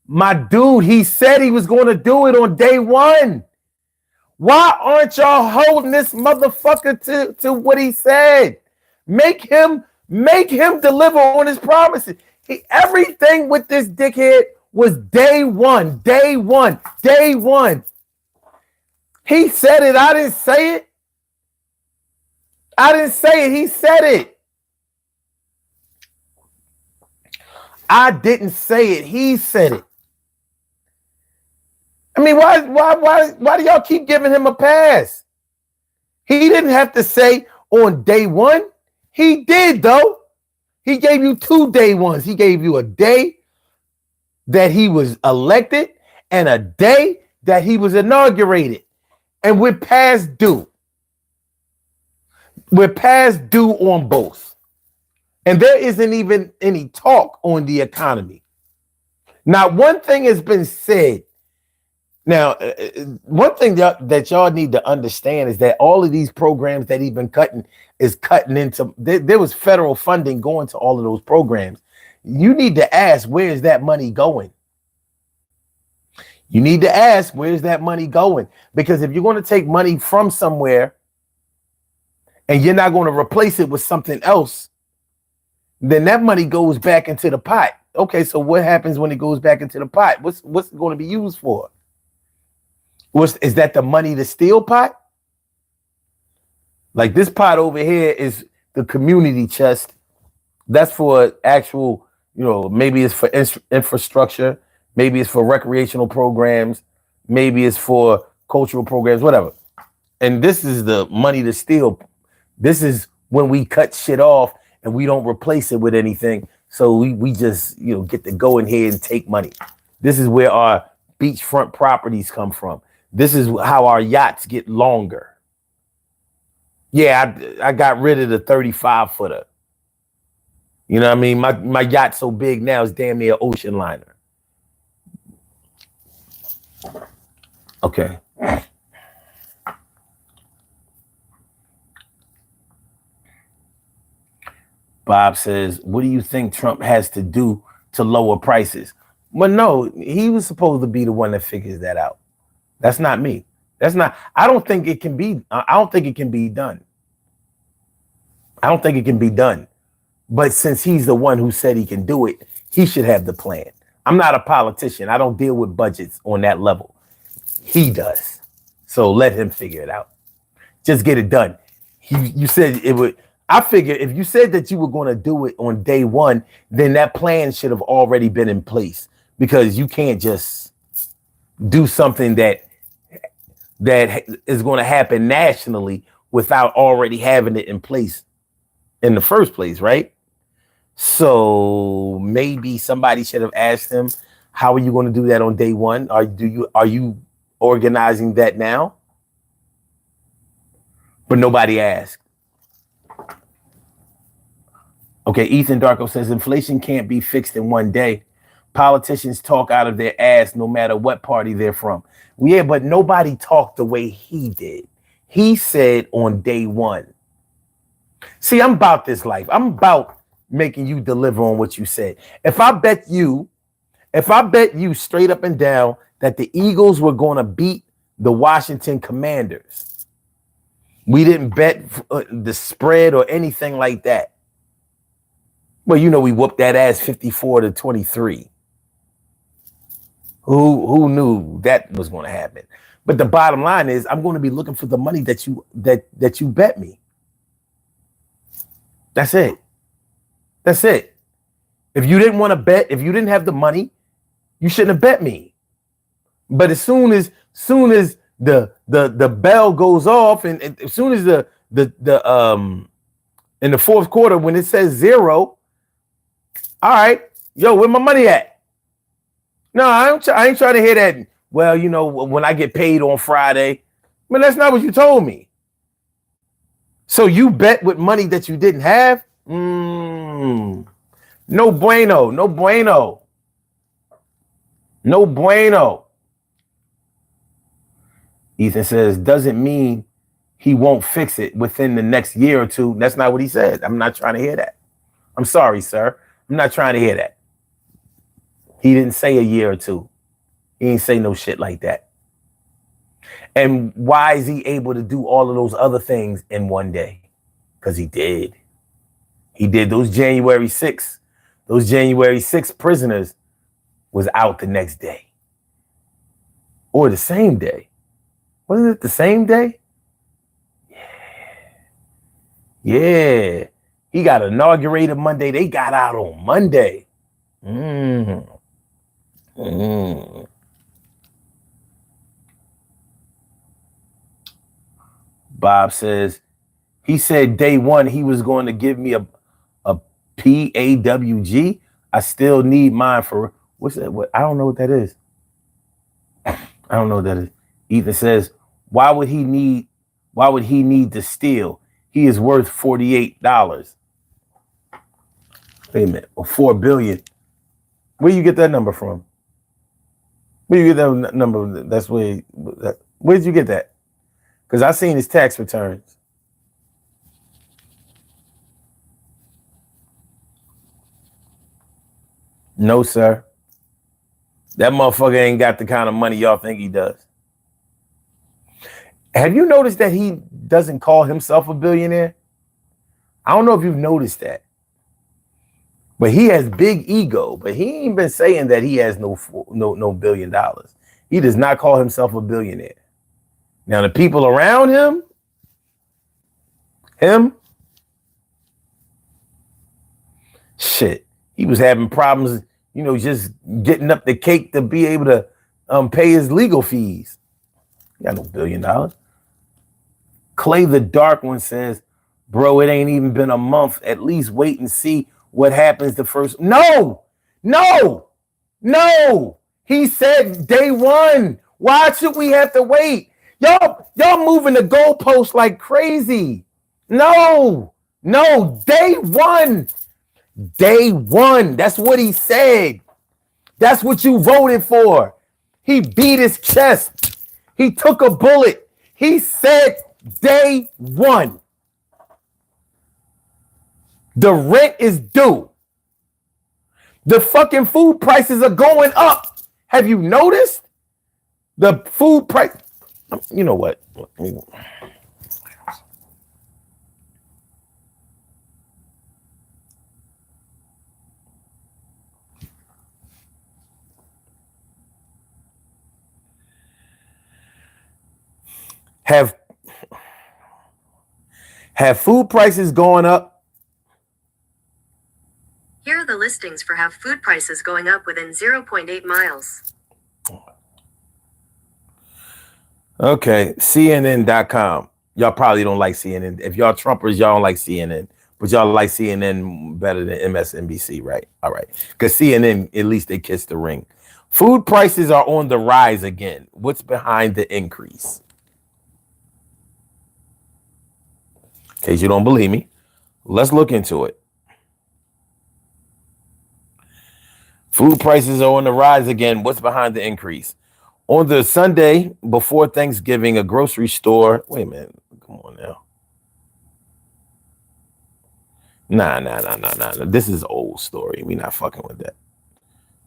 Speaker 1: My dude, he said he was going to do it on day one. Why aren't y'all holding this motherfucker to what he said? Make him deliver on his promises. Everything with this dickhead was day one. He said it. I didn't say it. He said it. I didn't say it. He said it. I mean, why do y'all keep giving him a pass? He didn't have to say on day one. He did, though. He gave you 2 day ones. He gave you a day that he was elected and a day that he was inaugurated. And we're past due. We're past due on both. And there isn't even any talk on the economy. Now, one thing has been said. Now, one thing that y'all need to understand is that all of these programs that he's been cutting is cutting into, there was federal funding going to all of those programs. You need to ask, where is that money going? You need to ask, where's that money going? Because if you're going to take money from somewhere and you're not going to replace it with something else, then that money goes back into the pot. Okay, so what happens when it goes back into the pot? What's it going to be used for? Is that the money to steal pot? Like this pot over here is the community chest. That's for actual, maybe it's for infrastructure. Maybe it's for recreational programs. Maybe it's for cultural programs, whatever. And this is the money to steal. This is when we cut shit off and we don't replace it with anything. So we just, get to go in here and take money. This is where our beachfront properties come from. This is how our yachts get longer. Yeah, I got rid of the 35-footer. You know what I mean? My yacht's so big now, it's damn near ocean liner. Okay. Bob says, what do you think Trump has to do to lower prices? Well, no, he was supposed to be the one that figures that out. That's not me. I don't think it can be done. I don't think it can be done. But since he's the one who said he can do it, he should have the plan. I'm not a politician. I don't deal with budgets on that level. He does. So let him figure it out. Just get it done. You said it would. I figure if you said that you were going to do it on day one, then that plan should have already been in place, because you can't just do something that is going to happen nationally without already having it in place in the first place, right? So maybe somebody should have asked him, how are you going to do that on day one? Are you organizing that now? But nobody asked. Okay, Ethan Darko says inflation can't be fixed in one day. Politicians talk out of their ass no matter what party they're from. Yeah, but nobody talked the way he did. He said on day one. See, I'm about this life. I'm about making you deliver on what you said. If I bet you straight up and down that the Eagles were going to beat the Washington Commanders, we didn't bet the spread or anything like that. Well, we whooped that ass 54-23. Who knew that was going to happen? But the bottom line is, I'm going to be looking for the money that you bet me. That's it. That's it. If you didn't want to bet, if you didn't have the money, you shouldn't have bet me. But as soon as the bell goes off, and as soon as the in the fourth quarter when it says 0, all right, yo, where my money at? No, I ain't trying to hear that. Well, you know, when I get paid on Friday, but that's not what you told me. So you bet with money that you didn't have? No bueno, no bueno, no bueno. Ethan says, doesn't mean he won't fix it within the next year or two. That's not what he said. I'm not trying to hear that. I'm sorry, sir. I'm not trying to hear that. He didn't say a year or two. He ain't say no shit like that. And why is he able to do all of those other things in one day? Because he did. He did. Those January 6th prisoners was out the next day. Or the same day. Wasn't it the same day? Yeah. He got inaugurated Monday. They got out on Monday. Bob says, he said day one he was going to give me a PAWG. I still need mine for, what's that? What? I don't know what that is. I don't know what that is. Ethan says, why would he need to steal? He is worth $48. Wait a minute, or $4 billion. Where you get that number from? Where you get that number? That's where'd you get that? Because I seen his tax returns. No, sir. That motherfucker ain't got the kind of money y'all think he does. Have you noticed that he doesn't call himself a billionaire? I don't know if you've noticed that. But he has big ego, but he ain't been saying that he has no $1 billion. He does not call himself a billionaire. Now the people around him, shit, he was having problems, you know, just getting up the cake to be able to pay his legal fees. He got no $1 billion. Clay the Dark One says, bro, it ain't even been a month. At least wait and see what happens the first. No. He said day one. Why should we have to wait? Y'all moving the goalposts like crazy. No. Day one. That's what he said. That's what you voted for. He beat his chest. He took a bullet. He said day one. The rent is due. The fucking food prices are going up. Have you noticed? The food price. You know what? Have food prices going up?
Speaker 4: Here are the listings for have food prices going up within 0.8 miles.
Speaker 1: Okay, CNN.com. Y'all probably don't like CNN. If y'all Trumpers, y'all don't like CNN. But y'all like CNN better than MSNBC, right? All right. Because CNN, at least they kissed the ring. Food prices are on the rise again. What's behind the increase? In case you don't believe me, let's look into it. Food prices are on the rise again. What's behind the increase? On the Sunday before Thanksgiving, a grocery store. Wait a minute. Come on now. Nah. This is old story. We're not fucking with that.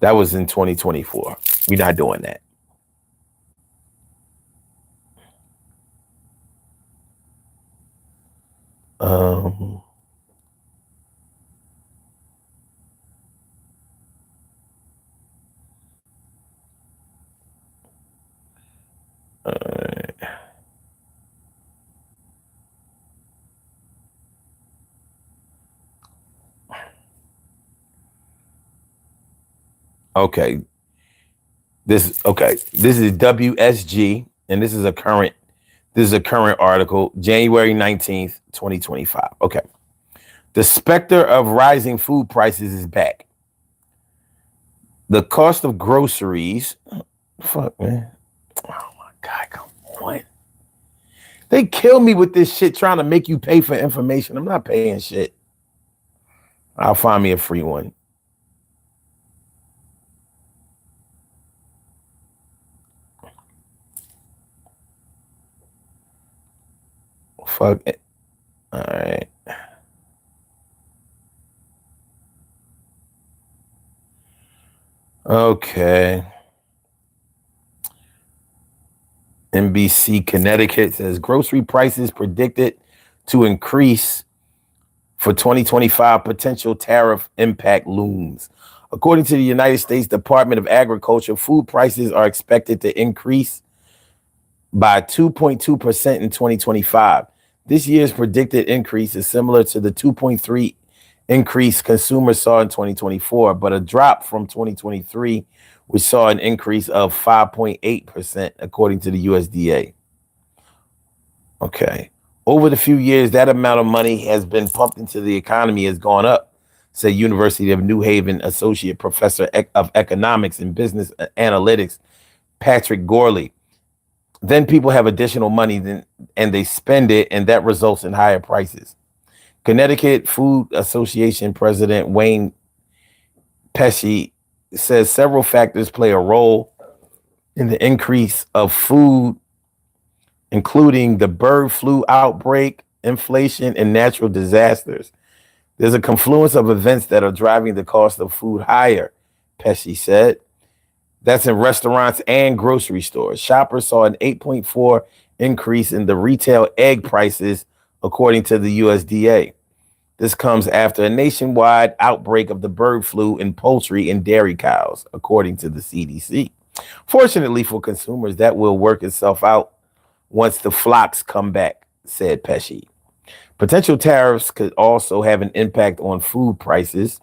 Speaker 1: That was in 2024. We're not doing that. Okay. This okay. This is WSG, and this is a current. This is a current article, January 19th, 2025. Okay. The specter of rising food prices is back. The cost of groceries. Fuck, man. Oh my God, come on. They kill me with this shit trying to make you pay for information. I'm not paying shit. I'll find me a free one. Fuck it. All right. Okay. NBC Connecticut says grocery prices predicted to increase for 2025. Potential tariff impact looms. According to the United States Department of Agriculture, food prices are expected to increase by 2.2% in 2025. This year's predicted increase is similar to the 2.3% increase consumers saw in 2024, but a drop from 2023, which saw an increase of 5.8%, according to the USDA. Okay. Over the few years, that amount of money has been pumped into the economy has gone up, said University of New Haven Associate Professor of Economics and Business Analytics, Patrick Gorley. Then people have additional money and they spend it, and that results in higher prices. Connecticut Food Association President Wayne Pesci says several factors play a role in the increase of food, including the bird flu outbreak, inflation, and natural disasters. There's a confluence of events that are driving the cost of food higher, Pesci said. That's in restaurants and grocery stores. Shoppers saw an 8.4% increase in the retail egg prices, according to the USDA. This comes after a nationwide outbreak of the bird flu in poultry and dairy cows, according to the CDC. Fortunately for consumers, that will work itself out once the flocks come back, said Pesci. Potential tariffs could also have an impact on food prices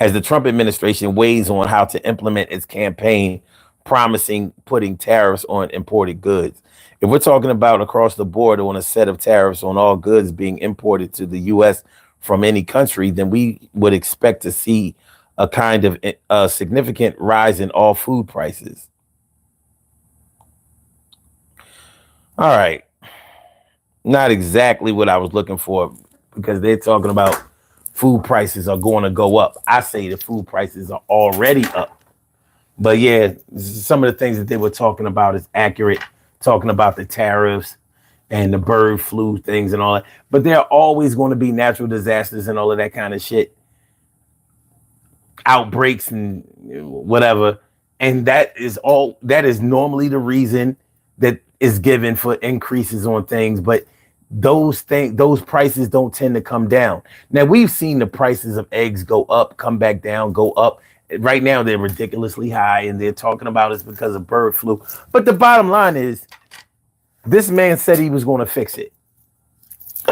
Speaker 1: as the Trump administration weighs on how to implement its campaign promising putting tariffs on imported goods. If we're talking about across the board on a set of tariffs on all goods being imported to the U.S. from any country, then we would expect to see a kind of a significant rise in all food prices. All right. Not exactly what I was looking for, because they're talking about food prices are going to go up. I say the food prices are already up. But yeah, some of the things that they were talking about is accurate, talking about the tariffs and the bird flu things and all that. But there are always going to be natural disasters and all of that kind of shit, outbreaks and whatever. And that is normally the reason that is given for increases on things. But those prices don't tend to come down. Now, we've seen the prices of eggs go up, come back down, go up. Right now, they're ridiculously high, and they're talking about it's because of bird flu. But the bottom line is, this man said he was going to fix it.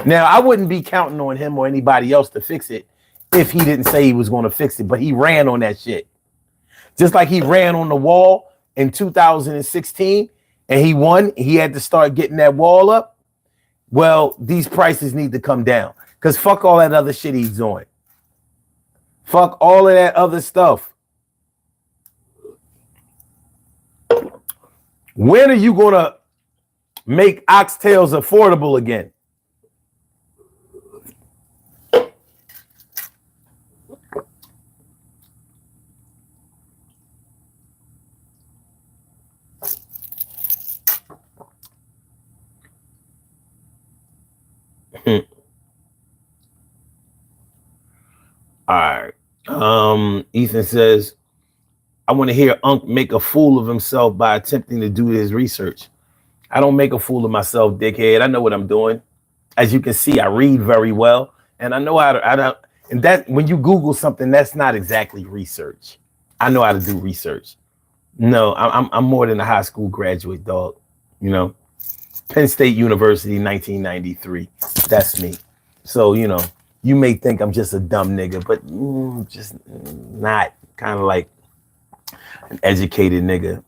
Speaker 1: Now, I wouldn't be counting on him or anybody else to fix it if he didn't say he was going to fix it, but he ran on that shit. Just like he ran on the wall in 2016, and he won. He had to start getting that wall up. Well, these prices need to come down, because fuck all that other shit he's doing. Fuck all of that other stuff. When are you going to make oxtails affordable again? All right. Ethan says, I want to hear Unc make a fool of himself by attempting to do his research. I don't make a fool of myself, dickhead. I know what I'm doing. As you can see, I read very well, and I know how to. And that when you Google something, that's not exactly research. I know how to do research. No, I'm more than a high school graduate, dog. You know, Penn State University, 1993. That's me. So you may think I'm just a dumb nigga, but just not. Kind of like an educated nigga.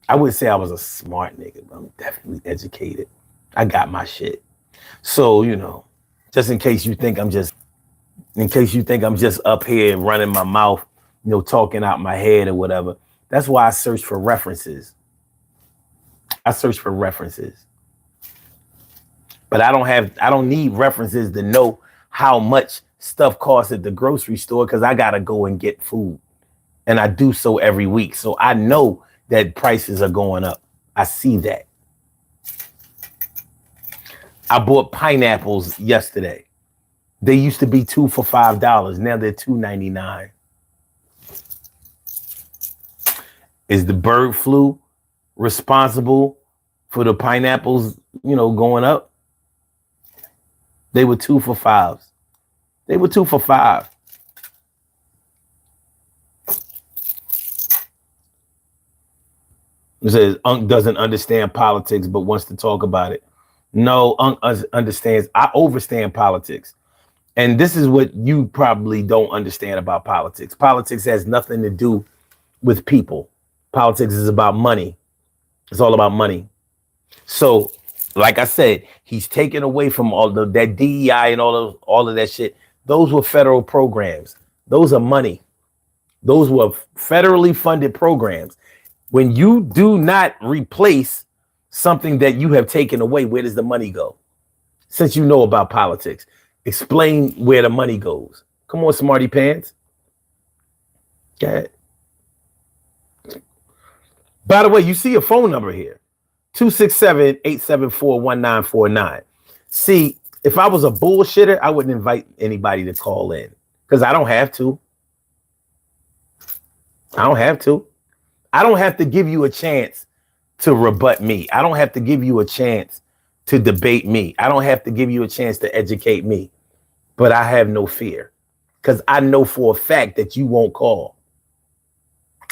Speaker 1: I wouldn't say I was a smart nigga, but I'm definitely educated. I got my shit. So, you know, just in case you think I'm just up here running my mouth, you know, talking out my head or whatever. That's why I search for references. But I don't need references to know how much stuff costs at the grocery store because I gotta go and get food. And I do so every week. So I know that prices are going up. I see that. I bought pineapples yesterday. They used to be 2 for $5. Now they're $2.99. Is the bird flu responsible for the pineapples, you know, going up? They were 2 for $5. They were 2 for $5. It says Unc doesn't understand politics but wants to talk about it. No, Unc understands. I overstand politics. And this is what you probably don't understand about politics. Politics has nothing to do with people. Politics is about money. It's all about money. So, like I said, he's taken away from all that DEI and all of that shit. Those were federal programs. Those are money. Those were federally funded programs. When you do not replace something that you have taken away, where does the money go? Since you know about politics, explain where the money goes. Come on, smarty pants. Okay. By the way, you see a phone number here, 267-874-1949. See, if I was a bullshitter, I wouldn't invite anybody to call in because I don't have to. I don't have to give you a chance to rebut me. I don't have to give you a chance to debate me. I don't have to give you a chance to educate me. But I have no fear because I know for a fact that you won't call.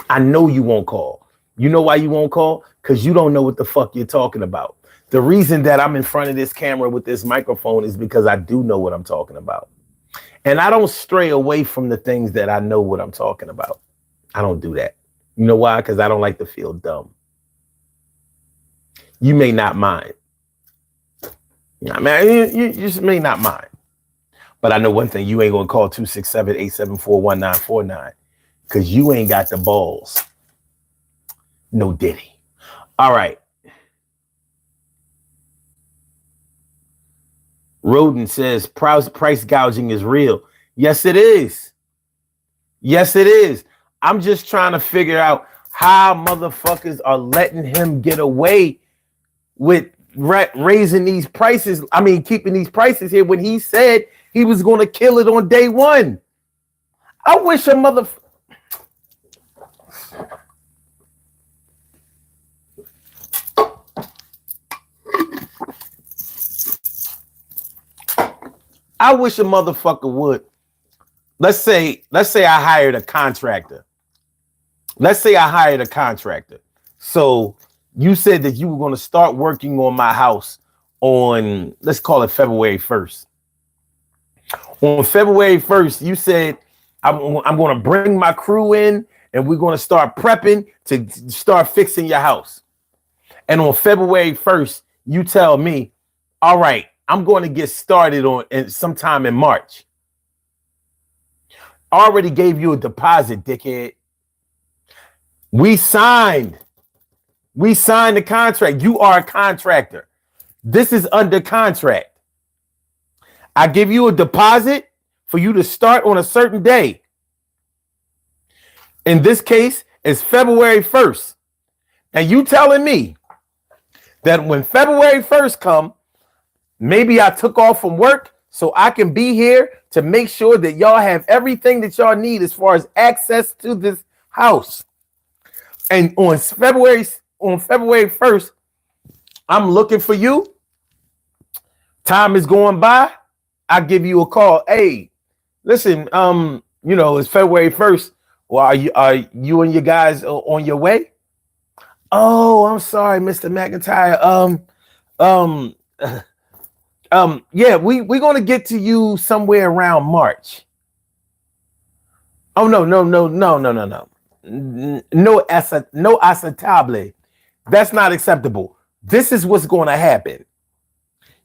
Speaker 1: I know you won't call. You know why you won't call? Because you don't know what the fuck you're talking about. The reason that I'm in front of this camera with this microphone is because I do know what I'm talking about. And I don't stray away from the things that I know what I'm talking about. I don't do that. You know why? Because I don't like to feel dumb. You may not mind. You know, I mean, you just may not mind. But I know one thing, you ain't going to call 267-874-1949 because you ain't got the balls. No diddy. All right. Roden says price gouging is real. Yes, it is. Yes, it is. I'm just trying to figure out how motherfuckers are letting him get away with raising these prices. I mean, keeping these prices here when he said he was going to kill it on day one. I wish a motherfucker. I wish a motherfucker would. Let's say I hired a contractor. So you said that you were going to start working on my house on, let's call it February 1st. On February 1st, you said, I'm going to bring my crew in and we're going to start prepping to start fixing your house. And on February 1st, you tell me, all right, I'm going to get started on sometime in March. Already gave you a deposit, dickhead. We signed the contract. You are a contractor. This is under contract. I give you a deposit for you to start on a certain day. In this case, it's February 1st. And you telling me that when February 1st come, maybe I took off from work so I can be here to make sure that y'all have everything that y'all need as far as access to this house. And on February 1st, I'm looking for you. Time is going by. I give you a call. Hey, listen, it's February 1st. Well, are you and your guys on your way? Oh, I'm sorry, Mr. McIntyre. Yeah, we're gonna get to you somewhere around March. Oh no. no acceptable. That's not acceptable. This is what's going to happen.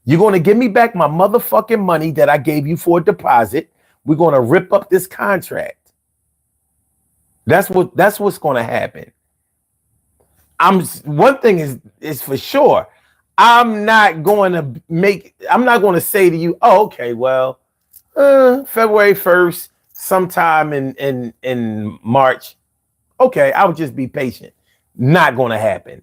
Speaker 1: You're going to give me back my motherfucking money that I gave you for a deposit. We're going to rip up this contract. That's what's going to happen. One thing is for sure. I'm not going to say to you, oh, okay, well, February 1st, sometime in March. Okay, I would just be patient. Not going to happen.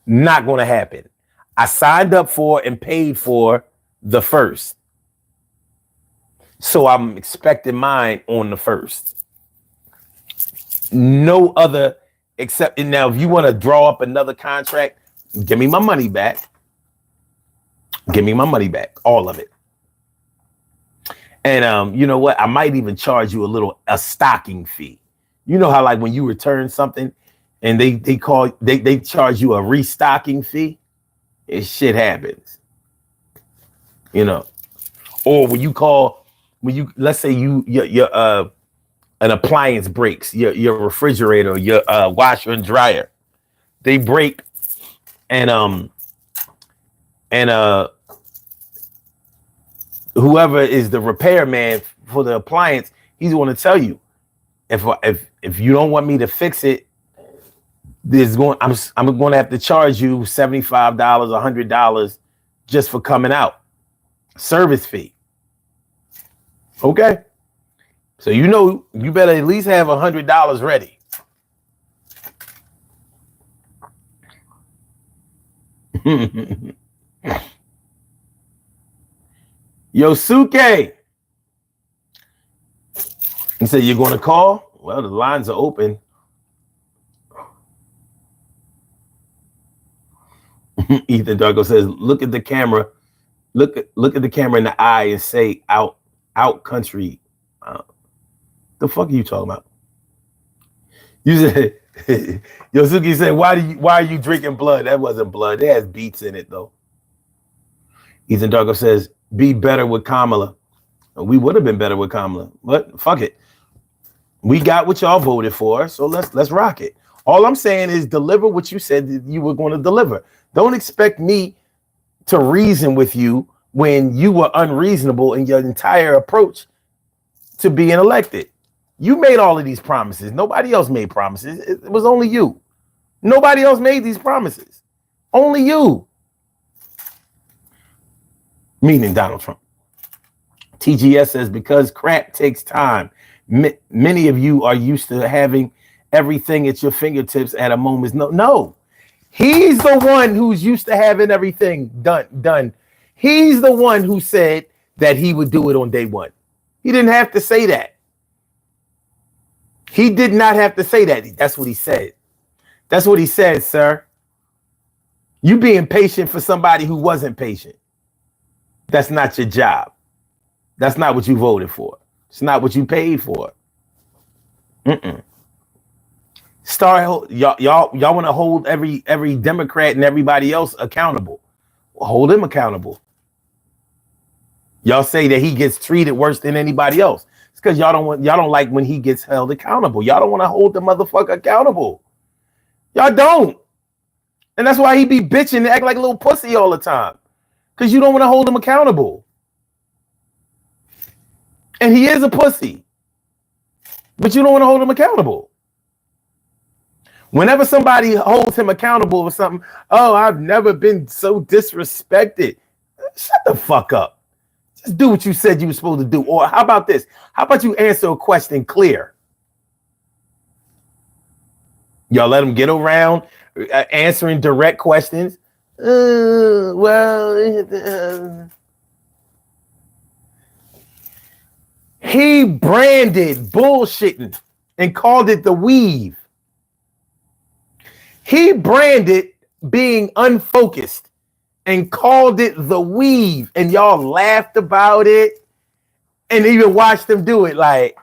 Speaker 1: Not going to happen. I signed up for and paid for the 1st. So I'm expecting mine on the 1st. No other except, and now if you want to draw up another contract, give me my money back. Give me my money back, all of it. And you know what? I might even charge you a stocking fee. You know how like when you return something and they charge you a restocking fee? Shit happens. You know. Or let's say your an appliance breaks, your refrigerator, your washer and dryer, they break, and whoever is the repairman for the appliance, he's going to tell you, if you don't want me to fix it, I'm going to have to charge you $75, $100 just for coming out. Service fee. Okay. So you better at least have $100 ready. Yosuke. He said, you're going to call? Well, the lines are open. Ethan Darko says, look at the camera. Look at the camera in the eye and say out country. The fuck are you talking about? You said Yosuke said, why are you drinking blood? That wasn't blood. It has beets in it though. Ethan Darko says, be better with Kamala. We would have been better with Kamala, but fuck it. We got what y'all voted for, so let's rock it. All I'm saying is deliver what you said that you were going to deliver. Don't expect me to reason with you when you were unreasonable in your entire approach to being elected. You made all of these promises. Nobody else made promises. It was only you. Nobody else made these promises. Only you. Meaning Donald Trump. TGS says, because crap takes time. Many of you are used to having everything at your fingertips at a moment's notice. No. He's the one who's used to having everything done. He's the one who said that he would do it on day one. He didn't have to say that. He did not have to say that. That's what he said. That's what he said, sir. You being patient for somebody who wasn't patient. That's not your job. That's not what you voted for. It's not what you paid for. Y'all want to hold every Democrat and everybody else accountable. Well, hold him accountable. Y'all say that he gets treated worse than anybody else. It's because y'all don't like when he gets held accountable. Y'all don't want to hold the motherfucker accountable. Y'all don't. And that's why he be bitching and act like a little pussy all the time. Because you don't want to hold him accountable. And he is a pussy. But you don't want to hold him accountable. Whenever somebody holds him accountable for something, oh, I've never been so disrespected. Shut the fuck up. Just do what you said you were supposed to do. Or how about this? How about you answer a question clear? Y'all let him get around answering direct questions. He branded bullshitting and called it the weave. He branded being unfocused and called it the weave, and y'all laughed about it and even watched him do it. Like,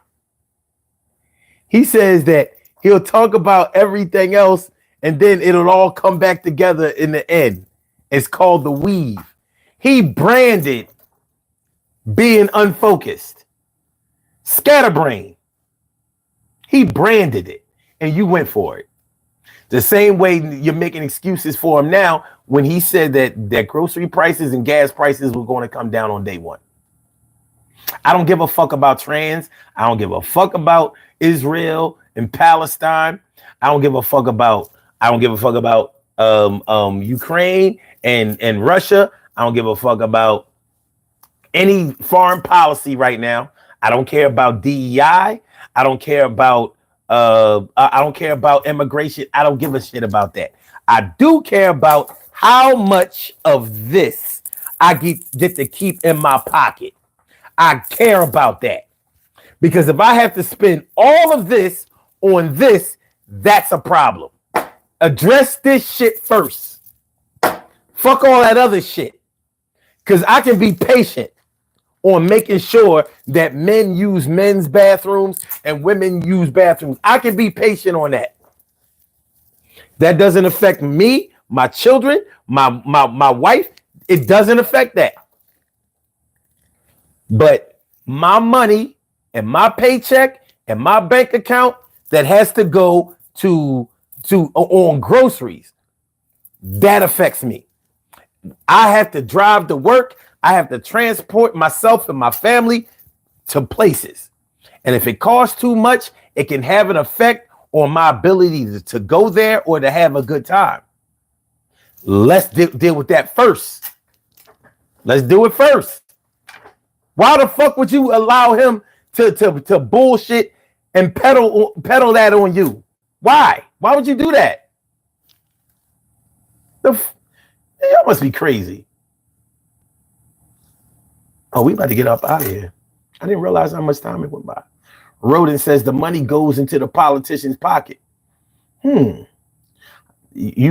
Speaker 1: he says that he'll talk about everything else and then it'll all come back together in the end. It's called the weave. He branded being unfocused. Scatterbrain. He branded it. and you went for it. The same way you're making excuses for him now when he said that grocery prices and gas prices were going to come down on day one. I don't give a fuck about trans. I don't give a fuck about Israel and Palestine. I don't give a fuck about Ukraine and Russia. I don't give a fuck about any foreign policy right now. I don't care about DEI. I don't care about immigration. I don't give a shit about that. I do care about how much of this I get to keep in my pocket. I care about that. Because if I have to spend all of this on this, that's a problem. Address this shit first. Fuck all that other shit. Because I can be patient on making sure that men use men's bathrooms and women use bathrooms. I can be patient on that. That doesn't affect me, my children, my wife. It doesn't affect that. But my money and my paycheck and my bank account that has to go to on groceries, that affects me. I have to drive to work. I have to transport myself and my family to places. And if it costs too much, it can have an effect on my ability to go there or to have a good time. Let's deal with that first. Let's do it first. Why the fuck would you allow him to bullshit and peddle that on you? Why? Why would you do that? Y'all must be crazy. Oh, we about to get up out of here. I didn't realize how much time it went by. Rodin says the money goes into the politician's pocket. You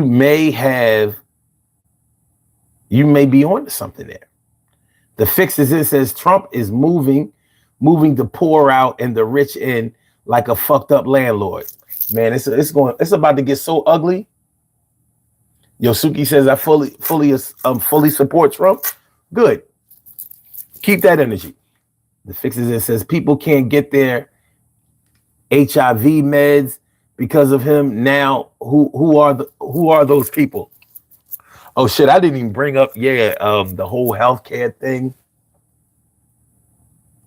Speaker 1: may be onto something there. The fix is, it says Trump is moving the poor out and the rich in like a fucked up landlord. Man, it's about to get so ugly. Yosuke says I fully support Trump. Good. Keep that energy. The fix is, it says people can't get their HIV meds because of him. Now, who are those people? Oh shit, I didn't even bring up the whole healthcare thing.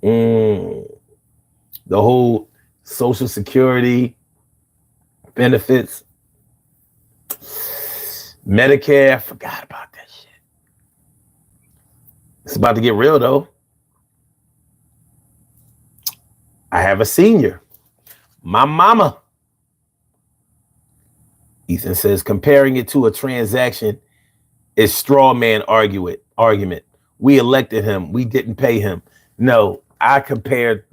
Speaker 1: The whole Social Security benefits, Medicare. I forgot about that shit. It's about to get real though. I have a senior, my mama. Ethan says comparing it to a transaction is straw man argument. We elected him. We didn't pay him. No, I compared.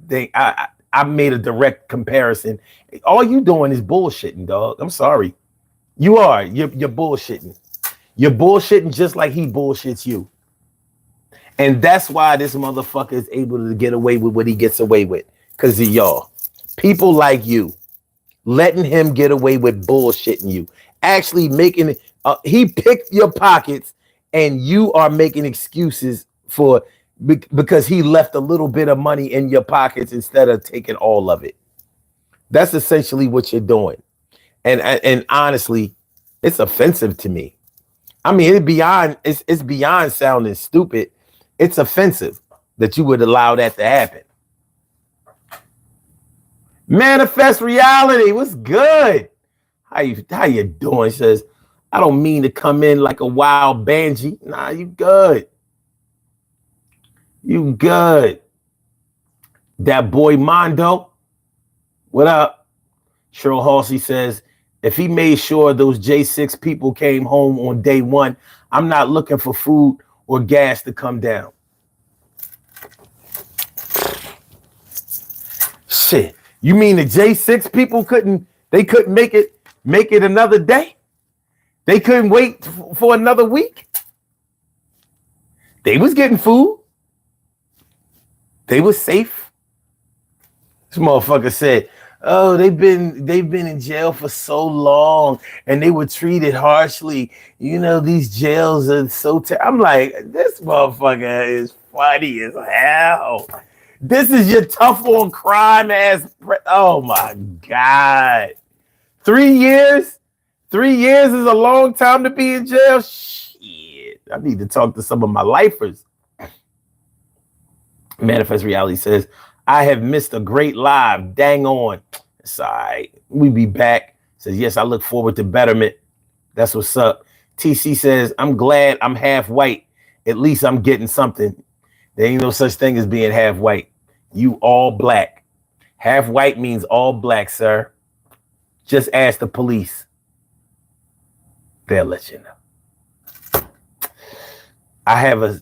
Speaker 1: I made a direct comparison. All you doing is bullshitting, dog. I'm sorry. You are. You're bullshitting. You're bullshitting just like he bullshits you. And that's why this motherfucker is able to get away with what he gets away with. Because of y'all. People like you. Letting him get away with bullshitting you. Actually making it. He picked your pockets and you are making excuses for because he left a little bit of money in your pockets instead of taking all of it. That's essentially what you're doing. And honestly, it's offensive to me. I mean, it's beyond sounding stupid. It's offensive that you would allow that to happen. Manifest reality. What's good? How you doing? Says, I don't mean to come in like a wild banshee. Nah, you good. You good. That boy Mondo. What up? Cheryl Halsey says, if he made sure those J6 people came home on day one, I'm not looking for food or gas to come down. Shit. You mean the J6 people couldn't make it another day? They couldn't wait for another week? They was getting food. They was safe. This motherfucker said, oh, they've been in jail for so long and they were treated harshly. You know, these jails are so I'm like, this motherfucker is funny as hell. This is your tough on crime ass. Oh my God. 3 years? 3 years is a long time to be in jail. Shit. I need to talk to some of my lifers. Manifest Reality says, I have missed a great live. Dang on. It's all right. We be back. Says, yes, I look forward to betterment. That's what's up. TC says, I'm glad I'm half white. At least I'm getting something. There ain't no such thing as being half white. You all black. Half white means all black, sir. Just ask the police. They'll let you know. I have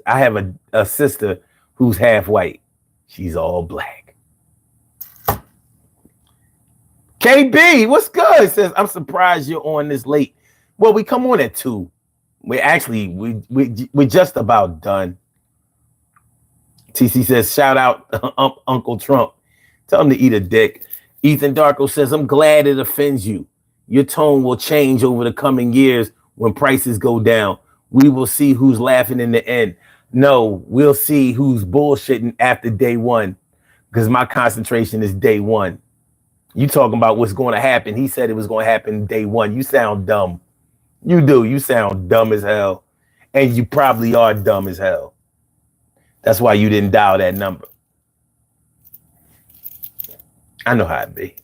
Speaker 1: a sister who's half white. She's all black. KB, what's good? Says, I'm surprised you're on this late. Well, we come on at 2. We're just about done. TC says, shout out Uncle Trump. Tell him to eat a dick. Ethan Darko says, I'm glad it offends you. Your tone will change over the coming years when prices go down. We will see who's laughing in the end. No, we'll see who's bullshitting after day one, because my concentration is day one. You talking about what's going to happen. He said it was going to happen day one. You sound dumb. You do. You sound dumb as hell. And you probably are dumb as hell. That's why you didn't dial that number. I know how it be.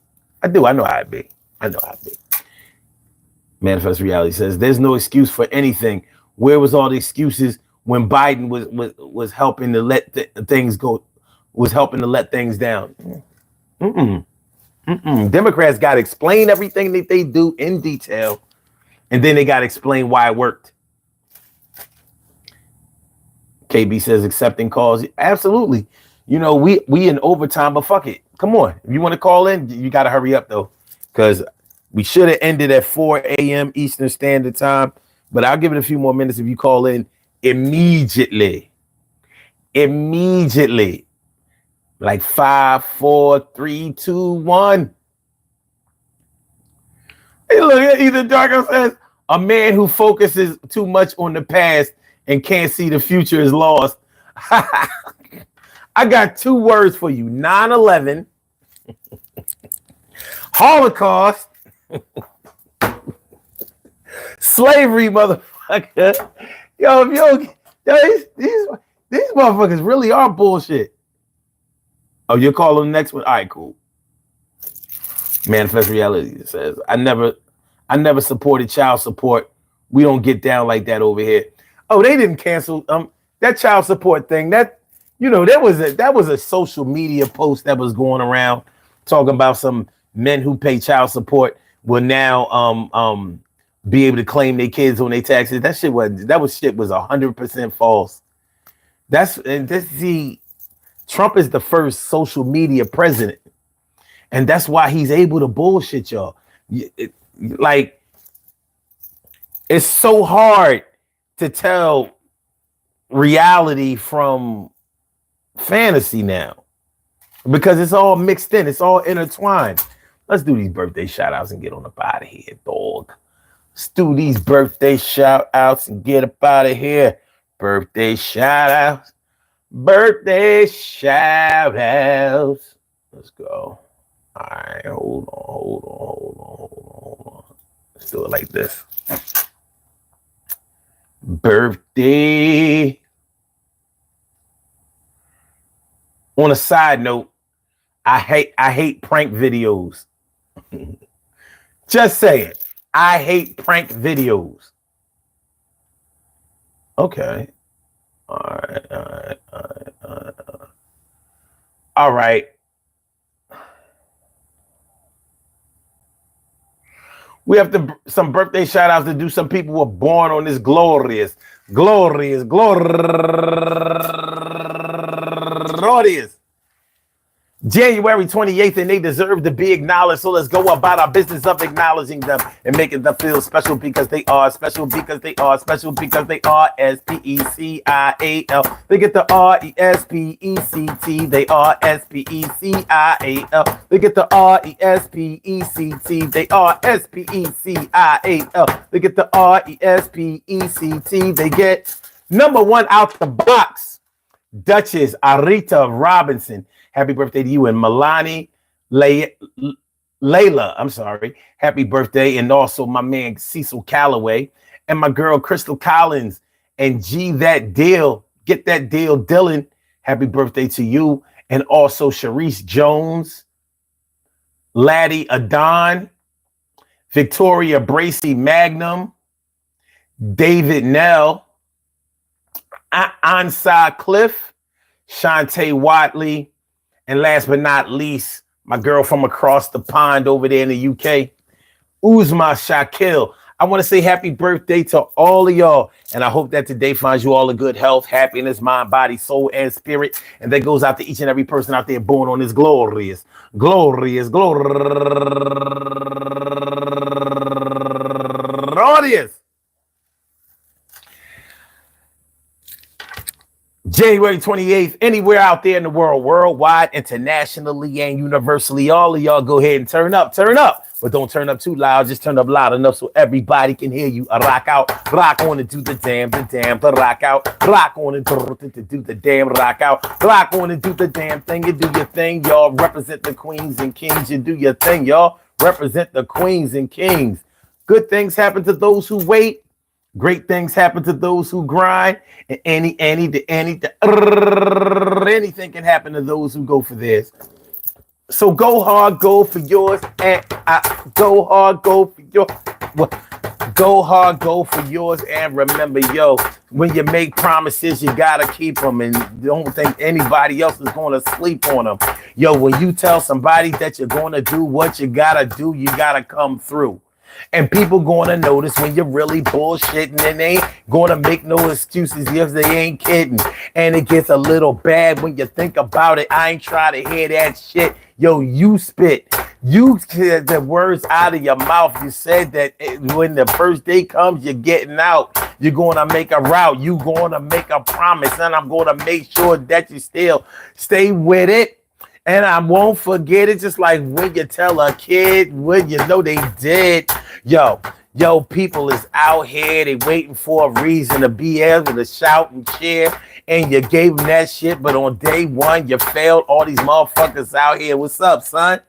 Speaker 1: I do. I know how it be. I know how it be. Manifest Reality says, there's no excuse for anything. Where was all the excuses when Biden was helping to let things go, was helping to let things down? Democrats got to explain everything that they do in detail, and then they got to explain why it worked. KB says, accepting calls. Absolutely. You know, we in overtime, but fuck it. Come on. If you want to call in, you got to hurry up, though, because we should have ended at 4 a.m. Eastern Standard Time, but I'll give it a few more minutes if you call in immediately. Immediately. Like 5, 4, 3, 2, 1. Hey, look at Ethan Darko says, a man who focuses too much on the past and can't see the future is lost. I got 2 words for you. 9/11, Holocaust, slavery, motherfucker. These motherfuckers really are bullshit. Oh, you're calling the next one? All right, cool. Manifest Reality says, I never supported child support. We don't get down like that over here. Oh, they didn't cancel that child support thing. That, you know, that was a social media post that was going around talking about some men who pay child support will now be able to claim their kids on their taxes. That shit was 100% false. Trump is the first social media president, and that's why he's able to bullshit y'all. It's so hard to tell reality from fantasy now because it's all mixed in. It's all intertwined. Let's do these birthday shout outs and get on up out of here, dog. Let's do these birthday shout outs and get up out of here. Birthday shout outs. Birthday shout outs. Let's go. All right, hold on. Let's do it like this. Birthday. On a side note, I hate prank videos. Just saying, I hate prank videos. Okay. All right. We have some birthday shout outs to do. Some people were born on this glorious January 28th, and they deserve to be acknowledged. So let's go about our business of acknowledging them and making them feel special because they are special because they are special because they are S-P-E-C-I-A-L. They get the R-E-S-P-E-C-T. They are S-P-E-C-I-A-L. They get the R-E-S-P-E-C-T. They are S-P-E-C-I-A-L. They get the R-E-S-P-E-C-T. They get number 1 out the box, Duchess Arita Robinson. Happy birthday to you and Milani Layla, I'm sorry, happy birthday. And also my man Cecil Calloway and my girl Crystal Collins and G That Deal. Get that deal, Dylan. Happy birthday to you. And also Sharice Jones, Laddie Adon, Victoria Bracy Magnum, David Nell, Ansai Cliff, Shantae Watley, and last but not least, my girl from across the pond over there in the UK, Uzma Shakil. I want to say happy birthday to all of y'all. And I hope that today finds you all in good health, happiness, mind, body, soul, and spirit. And that goes out to each and every person out there born on this glorious, glorious. January 28th, anywhere out there in the world, worldwide, internationally, and universally, all of y'all go ahead and turn up, but don't turn up too loud. Just turn up loud enough so everybody can hear you. Rock out, rock on and do the damn, the rock out, rock on and do the damn, rock out, rock on and do the damn thing. You do your thing, y'all. Represent the queens and kings. You do your thing, y'all. Represent the queens and kings. Good things happen to those who wait. Great things happen to those who grind, and anything can happen to those who go for theirs. So go hard, go for yours, and go hard, go for yours. Go hard, go for yours, and remember, yo, when you make promises, you gotta keep them, and don't think anybody else is gonna sleep on them. Yo, when you tell somebody that you're gonna do what you gotta do, you gotta come through. And people gonna notice when you're really bullshitting, and they ain't gonna make no excuses if they ain't kidding. And it gets a little bad when you think about it. I ain't trying to hear that shit. Yo, you spit. You said the words out of your mouth. You said that when the first day comes, you're getting out. You're gonna make a route. You're gonna make a promise. And I'm gonna make sure that you still stay with it. And I won't forget it, just like when you tell a kid when you know they did. Yo, people is out here. They waiting for a reason to be able to shout and cheer. And you gave them that shit, but on day one, you failed all these motherfuckers out here. What's up, son?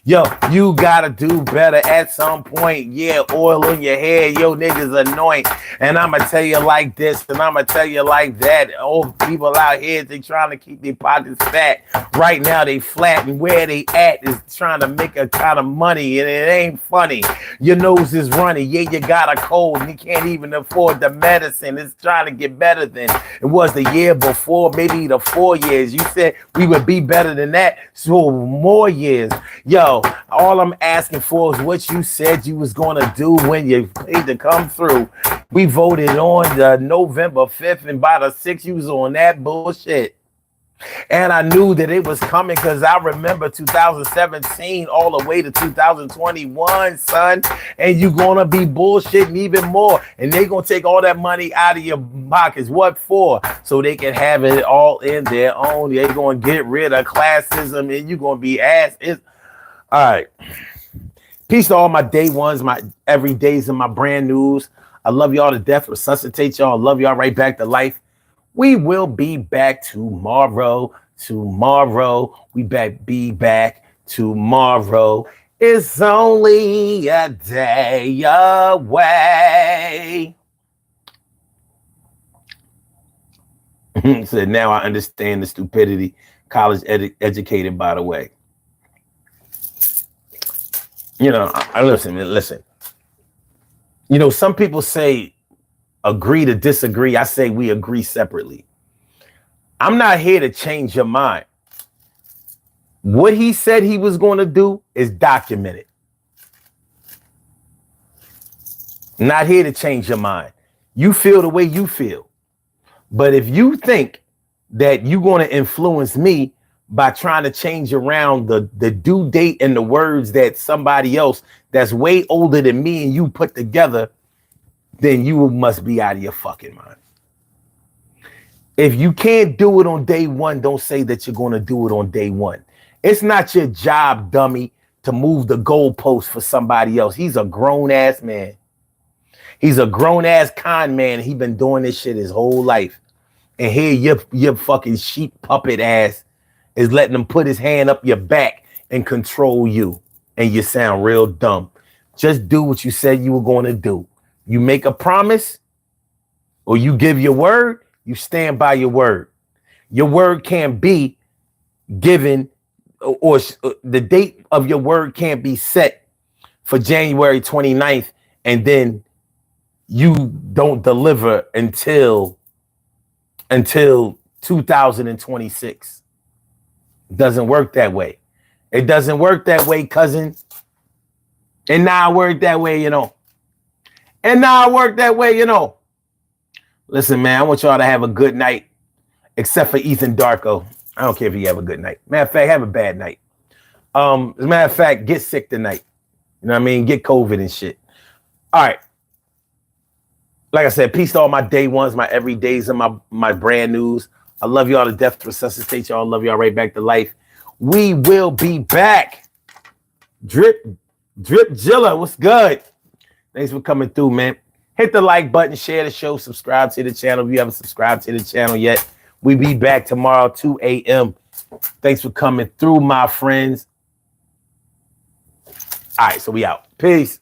Speaker 1: Yo, you gotta do better at some point. Yeah, oil on your head. Yo, niggas annoying. And I'ma tell you like this, and I'ma tell you like that. Old people out here, they trying to keep their pockets fat. Right now, they flat, and where they at is trying to make a kind of money, and it ain't funny. Your nose is runny. Yeah, you got a cold, and you can't even afford the medicine. It's trying to get better than it was the year before, maybe the 4 years. You said we would be better than that, so more years. Yo, all I'm asking for is what you said you was gonna do when you paid to come through. We voted on the November 5th, and by the 6th, you was on that bullshit. And I knew that it was coming because I remember 2017 all the way to 2021, son. And you gonna be bullshitting even more. And they gonna take all that money out of your pockets. What for? So they can have it all in their own. They gonna get rid of classism, and you gonna be ass. All right. Peace to all my day ones, my everydays, and my brand news. I love y'all to death. Resuscitate y'all. Love y'all right back to life. We will be back tomorrow. We be back tomorrow. It's only a day away. So now I understand the stupidity. College educated, by the way. You know, I listen. You know, some people say agree to disagree. I say we agree separately. I'm not here to change your mind. What he said he was going to do is documented. Not here to change your mind. You feel the way you feel. But if you think that you're going to influence me by trying to change around the due date and the words that somebody else that's way older than me and you put together, then you must be out of your fucking mind. If you can't do it on day one, don't say that you're going to do it on day one. It's not your job, dummy, to move the goalpost for somebody else. He's a grown-ass man. He's a grown-ass con man. He's been doing this shit his whole life. And here your fucking sheep puppet ass is letting him put his hand up your back and control you. and you sound real dumb. Just do what you said you were going to do. You make a promise or you give your word, you stand by your word. Your word can't be given or the date of your word can't be set for January 29th and then you don't deliver until 2026. It doesn't work that way. It doesn't work that way, cousin. And now I work that way, you know. And now I work that way, you know. Listen, man, I want y'all to have a good night, except for Ethan Darko. I don't care if you have a good night. Matter of fact, have a bad night. As a matter of fact, get sick tonight. You know what I mean? Get COVID and shit. All right. Like I said, peace to all my day ones, my everydays, and my brand news. I love y'all to death, to resuscitate y'all. Love y'all right back to life. We will be back. Drip Jilla, what's good? Thanks for coming through, man. Hit the like button, share the show, subscribe to the channel if you haven't subscribed to the channel yet. We be back tomorrow, 2 a.m. Thanks for coming through, my friends. All right, so we out. Peace.